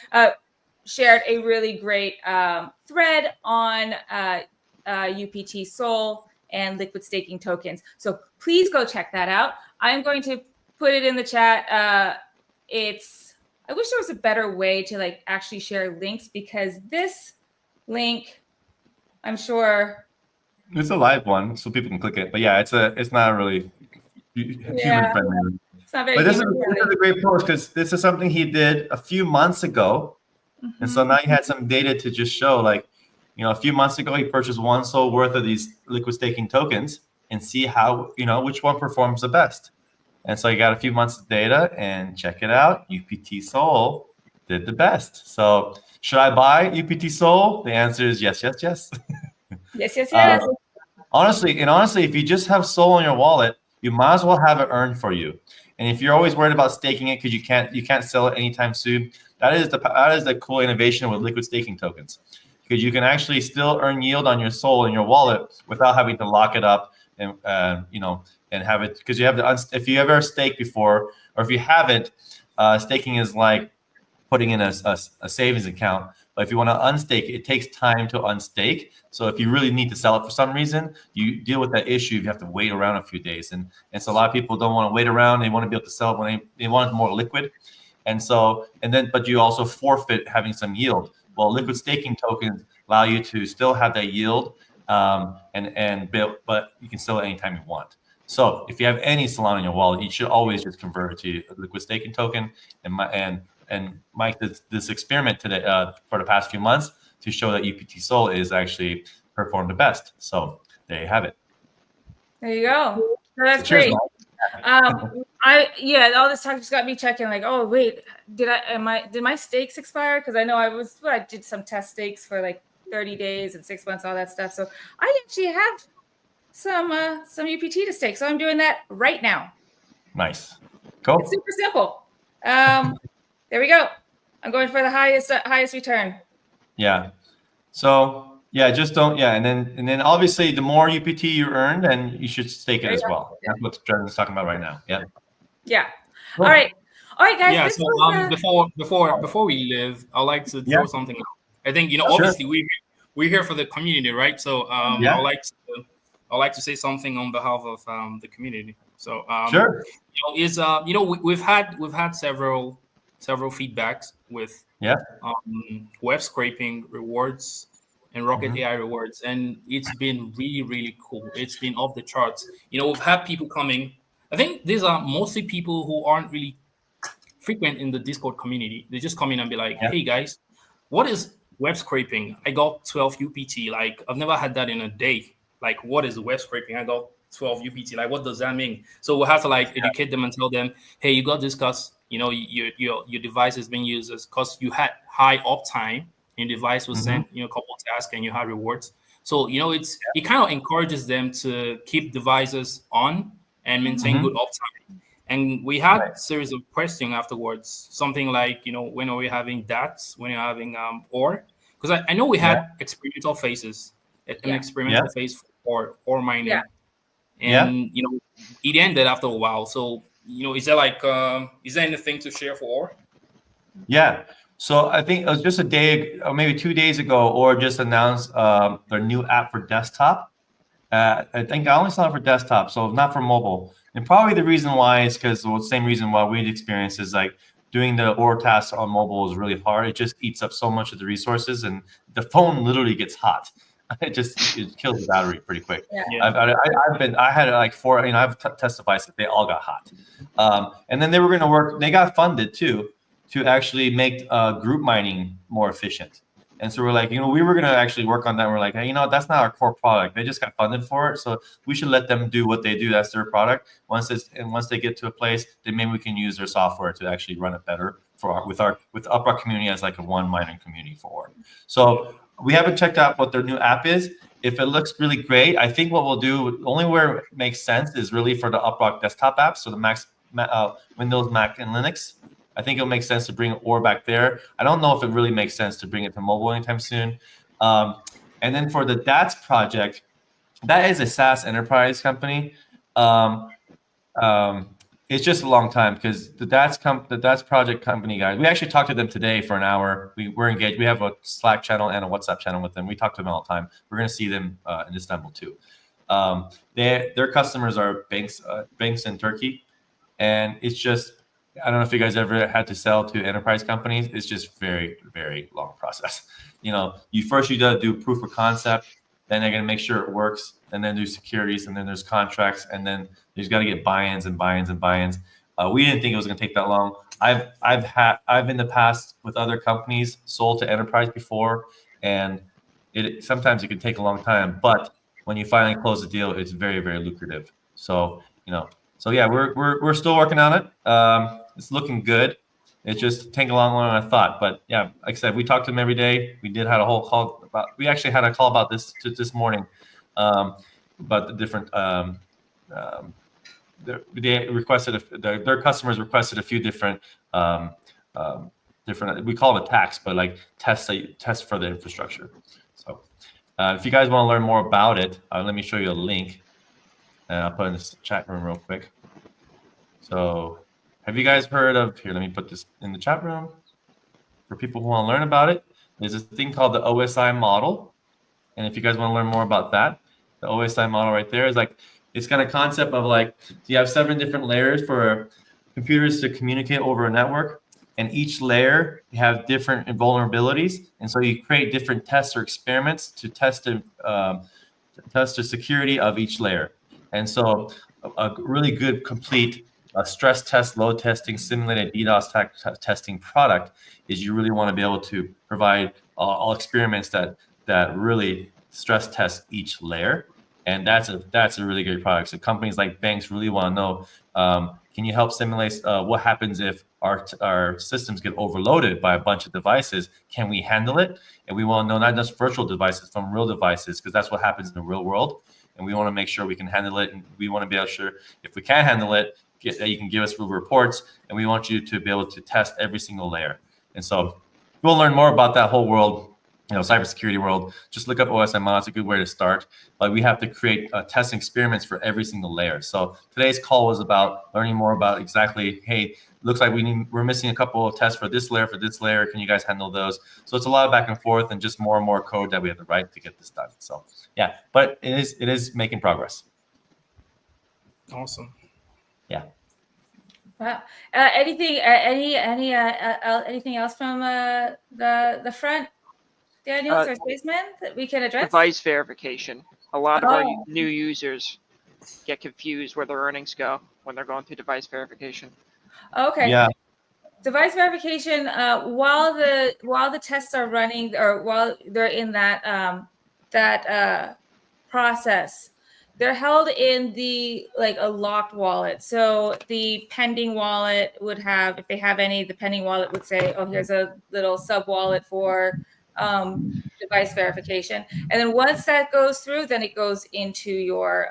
Speaker 1: Shared a really great thread on UPT Sol and liquid staking tokens. So please go check that out. I'm going to put it in the chat. I wish there was a better way to actually share links, because this link, I'm sure.
Speaker 2: It's a live one, so people can click it. But yeah, it's not really human friendly.
Speaker 1: It's not very.
Speaker 2: But this is a great post because this is something he did a few months ago, and so now he had some data to just show, a few months ago he purchased one SOL worth of these liquid staking tokens and see how which one performs the best. And so you got a few months of data, and check it out. UPT Sol did the best. So should I buy UPT Sol? The answer is yes.
Speaker 1: Yes.
Speaker 2: Honestly, if you just have SOL in your wallet, you might as well have it earned for you. And if you're always worried about staking it because you can't sell it anytime soon, that is the cool innovation with liquid staking tokens, because you can actually still earn yield on your SOL in your wallet without having to lock it up and have it, because you have if you ever staked before, or if you haven't, staking is like putting in a savings account. But if you want to unstake, it takes time to unstake. So if you really need to sell it for some reason, you deal with that issue. You have to wait around a few days. And so a lot of people don't want to wait around. They want to be able to sell it when they want it more liquid. But you also forfeit having some yield. Well, liquid staking tokens allow you to still have that yield but you can sell it anytime you want. So if you have any Solana in your wallet, you should always just convert it to a liquid staking token. And Mike did this experiment today for the past few months to show that UPT Sol is actually performed the best. So there you have it.
Speaker 1: There you go. So that's
Speaker 2: Cheers,
Speaker 1: great. All this talk just got me checking. Like, oh wait, did my stakes expire? Because I know I did some test stakes for like 30 days and 6 months, all that stuff. So I actually have some UPT to stake. So I'm doing that right now.
Speaker 2: Nice. Cool.
Speaker 1: It's super simple. There we go. I'm going for the highest return.
Speaker 2: Yeah. So yeah, just don't. Yeah, and then obviously the more UPT you earn, then you should stake it as well. That's what Dresden's talking about right now. Yeah.
Speaker 1: Yeah. Cool. All right, guys.
Speaker 6: Yeah. So before we leave, I'd like to throw something out. I think obviously we're here for the community, right? So I'd like to say something on behalf of the community. So we've had several feedbacks with web scraping rewards and Rocket AI rewards, and it's been really, really cool. It's been off the charts. We've had people coming. I think these are mostly people who aren't really frequent in the Discord community. They just come in and be like, hey guys, what is web scraping? I got 12 UPT. Like, I've never had that in a day. Like, what is web scraping? I got 12 UPT. Like, what does that mean? So we'll have to educate them and tell them, hey, you got this because your device is being used because you had high uptime. Your device was sent a couple of tasks and you had rewards. So it kind of encourages them to keep devices on and maintain good uptime. And we had a series of questions afterwards, something like, when are we having DATs, when are we having OR? Because I know we had experimental phases, an experimental phase for OR mining. Yeah. And, it ended after a while. So, is there anything to share for OR?
Speaker 2: Yeah. So I think it was just a day or maybe 2 days ago, OR just announced their new app for desktop. I think I only saw it for desktop, so not for mobile. And probably the reason why is because the same reason why we'd experienced is like doing the OR tasks on mobile is really hard. It just eats up so much of the resources, and the phone literally gets hot. It kills the battery pretty quick. Yeah. I had like 4. I've testified that they all got hot, and then they were going to work. They got funded too to actually make group mining more efficient. And so we're like, we were going to actually work on that. We're like, hey, that's not our core product. They just got funded for it. So we should let them do what they do. That's their product. Once they get to a place, then maybe we can use their software to actually run it better with the UpRock community as like a one mining community for. So we haven't checked out what their new app is. If it looks really great, I think what we'll do, only where it makes sense is really for the UpRock desktop apps. So the Windows, Mac, and Linux. I think it'll make sense to bring OR back there. I don't know if it really makes sense to bring it to mobile anytime soon. And then for the DATS project, that is a SaaS enterprise company. It's just a long time because the DATS project company guys, we actually talked to them today for an hour. We're engaged. We have a Slack channel and a WhatsApp channel with them. We talk to them all the time. We're going to see them in Istanbul too. Their customers are banks in Turkey, and it's just, I don't know if you guys ever had to sell to enterprise companies. It's just very, very long process. You got to do proof of concept, then they're going to make sure it works, and then do securities, and then there's contracts, and then there's got to get buy-ins and buy-ins and buy-ins. We didn't think it was going to take that long. I've in the past with other companies sold to enterprise before, and sometimes it can take a long time, but when you finally close the deal, it's very, very lucrative. So yeah, we're still working on it. It's looking good. It's just taking a long longer than I thought. But yeah, like I said, we talk to them every day. We had a whole call we actually had a call about this this morning, about the different. They requested their customers requested a few different we call it attacks, but like tests for the infrastructure. So if you guys want to learn more about it, let me show you a link, and I'll put in this chat room real quick. So Have you guys heard of, here, let me put this in the chat room for people who want to learn about it. There's this thing called the OSI model. And if you guys want to learn more about that, the OSI model right there is like, it's kind of concept of like, you have 7 different layers for computers to communicate over a network. And each layer have different vulnerabilities. And so you create different tests or experiments to test the security of each layer. And so a really good, complete stress test, load testing, simulated DDoS testing product is you really want to be able to provide all experiments that really stress test each layer. And that's a really great product. So companies like banks really want to know, can you help simulate what happens if our systems get overloaded by a bunch of devices? Can we handle it? And we want to know not just virtual devices, from real devices, because that's what happens in the real world. And we want to make sure we can handle it. And we want to be able to sure if we can handle it, that you can give us real reports. And we want you to be able to test every single layer. And so we'll learn more about that whole world, cybersecurity world. Just look up OSI model. It's a good way to start. But we have to create testing experiments for every single layer. So today's call was about learning more about exactly, hey, looks like we're missing a couple of tests for this layer, Can you guys handle those? So it's a lot of back and forth and just more and more code that we have to write to get this done. So yeah, but it is making progress.
Speaker 6: Awesome.
Speaker 2: Yeah.
Speaker 1: Wow. Anything else from the front, Daniel or Spaceman, that we can address?
Speaker 5: Device verification. A lot of our new users get confused where their earnings go when they're going through device verification.
Speaker 1: Okay.
Speaker 2: Yeah.
Speaker 1: Device verification, while the tests are running, or while they're in that process, they're held in a locked wallet. So the pending wallet would have, if they have any, the pending wallet would say, oh, here's a little sub wallet for device verification. And then once that goes through, then it goes into your,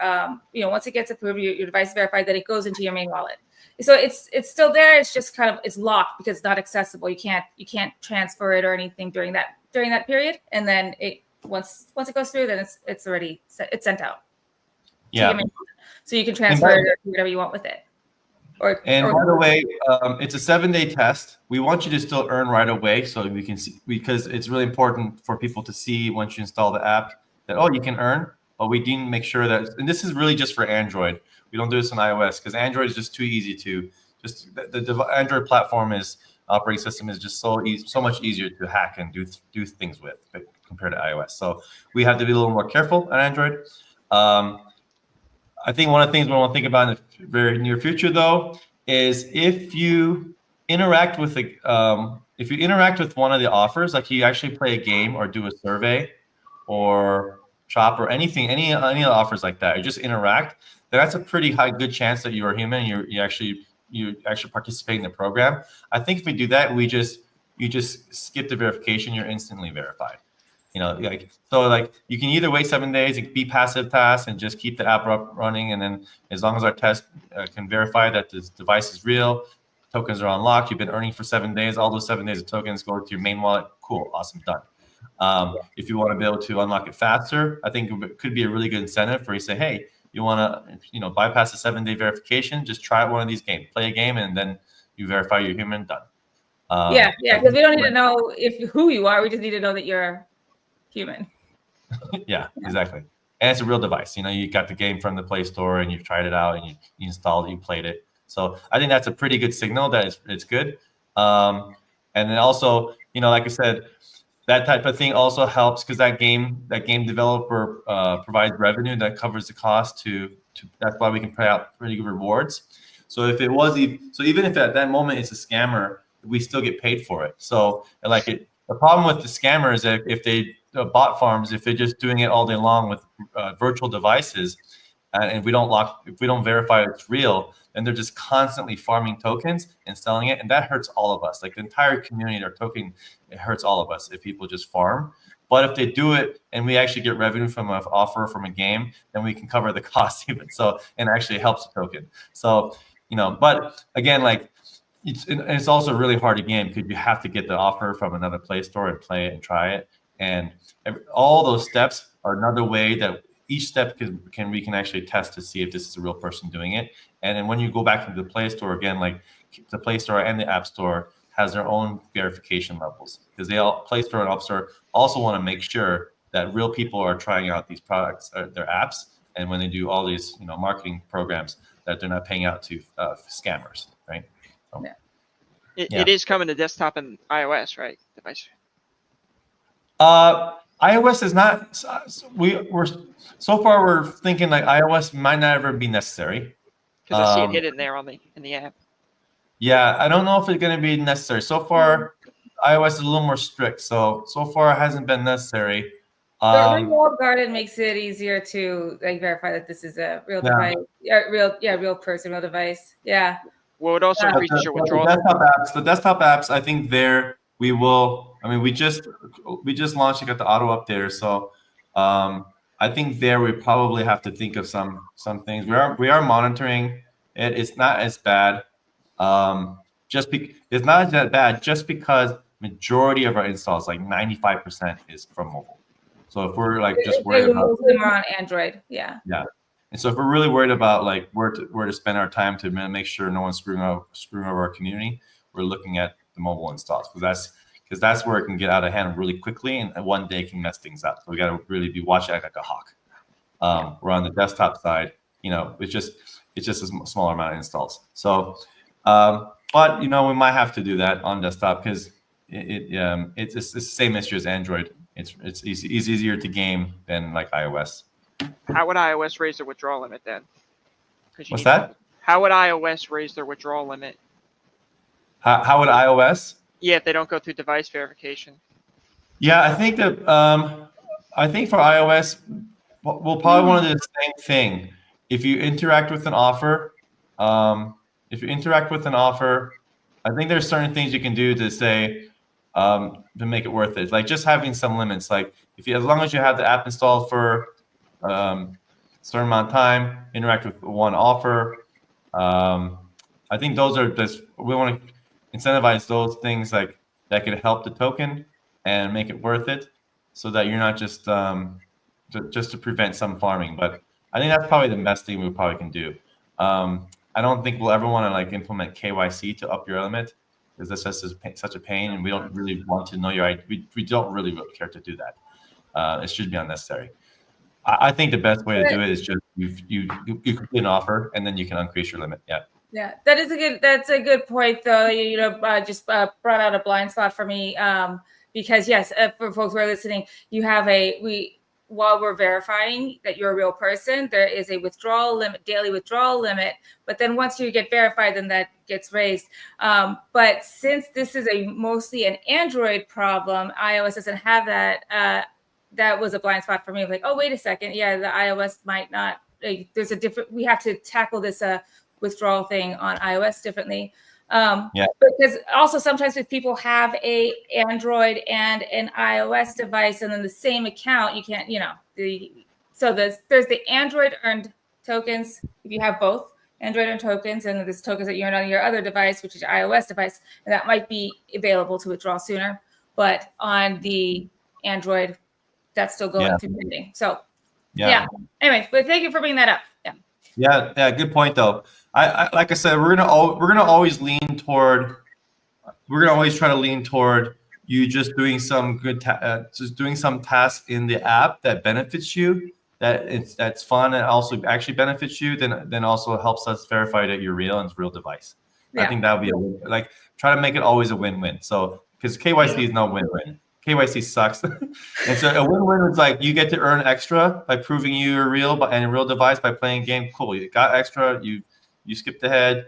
Speaker 1: once it gets approved, your device verified, then it goes into your main wallet. So it's still there. It's just it's locked because it's not accessible. You can't transfer it or anything during that period. And then once it goes through, then it's already sent out.
Speaker 2: Yeah.
Speaker 1: So you can transfer it or do whatever you want with it. By
Speaker 2: the way, it's a 7-day test. We want you to still earn right away, so we can see, because it's really important for people to see once you install the app that, you can earn. But we didn't make sure that, and this is really just for Android. We don't do this on iOS because Android is just too easy to the Android platform operating system is just so much easier to hack and do things with compared to iOS. So we have to be a little more careful on Android. I think one of the things we want to think about in the very near future, though, is if you interact with one of the offers, like you actually play a game or do a survey or shop or anything, any of the offers like that, you just interact, that's a pretty good chance that you're a human and you actually participate in the program. I think if we do that, you just skip the verification, you're instantly verified. You can either wait 7 days and be passive tasks and just keep the app running, and then as long as our test can verify that this device is real, tokens are unlocked, you've been earning for 7 days, all those 7 days of tokens go to your main wallet. Cool, awesome, done. If you want to be able to unlock it faster, I think it could be a really good incentive where you say, hey, you want to bypass the 7-day verification, just try one of these games, play a game, and then you verify you're human, done.
Speaker 1: Because we don't need to know who you are. We just need to know that you're human.
Speaker 2: Yeah, exactly. And it's a real device. You got the game from the Play Store and you've tried it out and you installed it, you played it. So I think that's a pretty good signal that it's good. And then also, like I said, that type of thing also helps because that game developer provides revenue that covers the cost to that's why we can pay out pretty good rewards. So even if at that moment it's a scammer, we still get paid for it. So the problem with the scammer is that if bot farms, if they're just doing it all day long with virtual devices, and if we don't verify it's real, then they're just constantly farming tokens and selling it, and that hurts all of us. Like the entire community, our token, it hurts all of us if people just farm. But if they do it and we actually get revenue from an offer from a game, then we can cover the cost even. So, and actually helps the token. So, but again, it's also a really hard game because you have to get the offer from another Play Store and play it and try it. And all those steps are another way that each step we can actually test to see if this is a real person doing it. And then when you go back into the Play Store again, the Play Store and the App Store has their own verification levels, because they all Play Store and App Store also want to make sure that real people are trying out these products, their apps, and when they do all these marketing programs, that they're not paying out to scammers, right? So,
Speaker 5: It is coming to desktop and iOS, right? Device.
Speaker 2: iOS is not. So far we're thinking like iOS might not ever be necessary.
Speaker 5: Because I see it hidden there on in the app.
Speaker 2: Yeah, I don't know if it's going to be necessary. So far, iOS is a little more strict. So far it hasn't been necessary.
Speaker 1: The walled garden makes it easier to verify that this is a real device, real person, real device. Yeah.
Speaker 5: Well, it also increases your withdrawal.
Speaker 2: The desktop apps, I think there we will. I mean, we just launched it, got the auto updater. So I think there we probably have to think of some things. We are monitoring it. It's not as bad. It's not that bad just because majority of our installs, like 95%, is from mobile. So if we're just worried about
Speaker 1: on Android, yeah.
Speaker 2: And so if we're really worried about where to spend our time to make sure no one's screwing over our community, we're looking at the mobile installs, because that's where it can get out of hand really quickly, and one day can mess things up. So we got to really be watching it like a hawk. We're on the desktop side, it's just a smaller amount of installs. So, but we might have to do that on desktop because it's the same issue as Android. It's easier to game than like iOS.
Speaker 5: How would iOS raise their withdrawal limit then?
Speaker 2: What's that?
Speaker 5: How would iOS raise their withdrawal limit?
Speaker 2: How would iOS?
Speaker 5: Yeah, if they don't go through device verification.
Speaker 2: Yeah, I think that I think for iOS, we'll probably want to do the same thing. If you interact with an offer, I think there's certain things you can do to say to make it worth it. Like just having some limits. Like as long as you have the app installed for a certain amount of time, interact with one offer. I think those are we want to incentivize those things that could help the token and make it worth it, so that you're not just to prevent some farming. But I think that's probably the best thing we probably can do. I don't think we'll ever want to implement KYC to up your limit, because that's just such a pain, and we don't really want to know your ID. We don't really care to do that. It should be unnecessary. I think the best way to do it is just you complete an offer, and then you can increase your limit.
Speaker 1: Yeah, that's a good point, though. Just brought out a blind spot for me, because yes, for folks who are listening, you have while we're verifying that you're a real person, there is a withdrawal limit, daily withdrawal limit. But then once you get verified, then that gets raised. But since this is mostly an Android problem, iOS doesn't have that. That was a blind spot for me. Like, oh, wait a second. Yeah, the iOS might not. There's a different. We have to tackle this withdrawal thing on iOS differently. Because also sometimes if people have a Android and an iOS device and then the same account, you can't. So there's the Android earned tokens if you have both Android earned tokens, and there's tokens that you earn on your other device, which is your iOS device, and that might be available to withdraw sooner. But on the Android, that's still going through pending. So Anyway, but thank you for bringing that up.
Speaker 2: Yeah. Good point, though. I like I said, we're gonna always try to lean toward you just doing some good, doing some tasks in the app that benefits you, that's fun and also actually benefits you. Then also helps us verify that you're real and it's a real device. Yeah. I think that would be try to make it always a win-win. So because KYC is no win-win. KYC sucks. And so a win-win is you get to earn extra by proving you're real and a real device by playing a game. Cool, you got extra. You skipped ahead,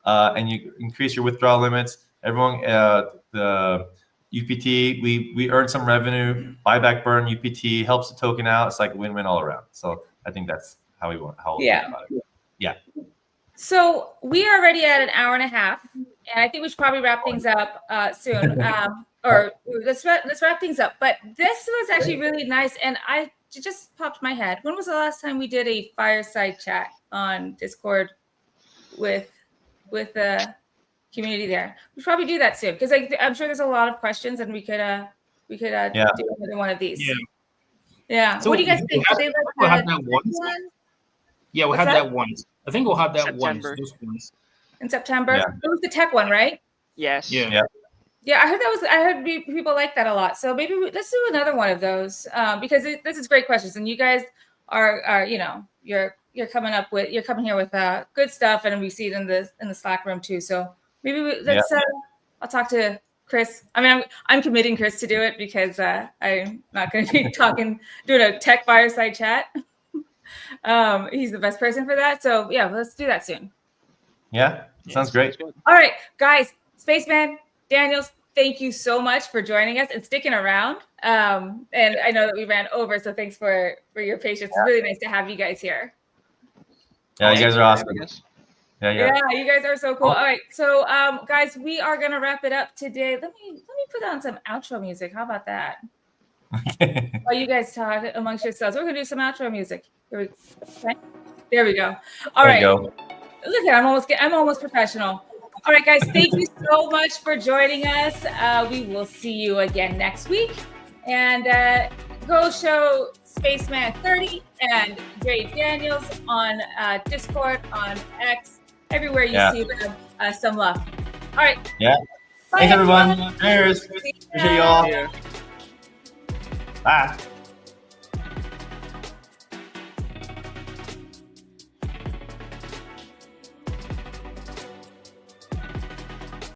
Speaker 2: and you increase your withdrawal limits. Everyone, the UPT, we earn some revenue. Buyback burn UPT helps the token out. It's like a win-win all around. So I think that's how we think about it. Yeah.
Speaker 1: So we are already at an hour and a half, and I think we should probably wrap things up soon. Or let's wrap things up. But this was actually really nice, and I just popped my head. When was the last time we did a fireside chat on Discord with the community there? We should probably do that soon, because I'm sure there's a lot of questions, and we could do another one of these. Yeah. So what do you guys think?
Speaker 6: We'll have that once. Yeah, we'll have that once. I think we'll have that once. Those ones.
Speaker 1: in September.
Speaker 2: Yeah.
Speaker 1: It was the tech one, right?
Speaker 5: Yes.
Speaker 6: Yeah.
Speaker 1: Yeah, I heard that was. I heard people like that a lot. So maybe let's do another one of those because this is great questions, and you guys are you know you're coming here with good stuff, and we see it in the Slack room too. So maybe let's. I'll talk to Chris. I mean, I'm committing Chris to do it because I'm not going to be doing a tech fireside chat. He's the best person for that. So yeah, let's do that soon.
Speaker 2: Yeah, sounds great.
Speaker 1: All right, guys, Spaceman, Daniels, thank you so much for joining us and sticking around. And I know that we ran over, so thanks for your patience. It's really nice to have you guys here.
Speaker 2: Yeah, you guys are awesome.
Speaker 1: Yeah, you guys are so cool. All right, so guys, we are gonna wrap it up today. Let me put on some outro music. How about that? While you guys talk amongst yourselves, we're gonna do some outro music. There we go. All right. Look at I'm almost professional. All right, guys, thank you so much for joining us. We will see you again next week. And go show Spaceman 30 and Jay Daniels on Discord, on X, everywhere you see them. Some love. All right.
Speaker 2: Yeah.
Speaker 1: Bye,
Speaker 2: Thanks, everyone. Cheers. Appreciate you all. Bye.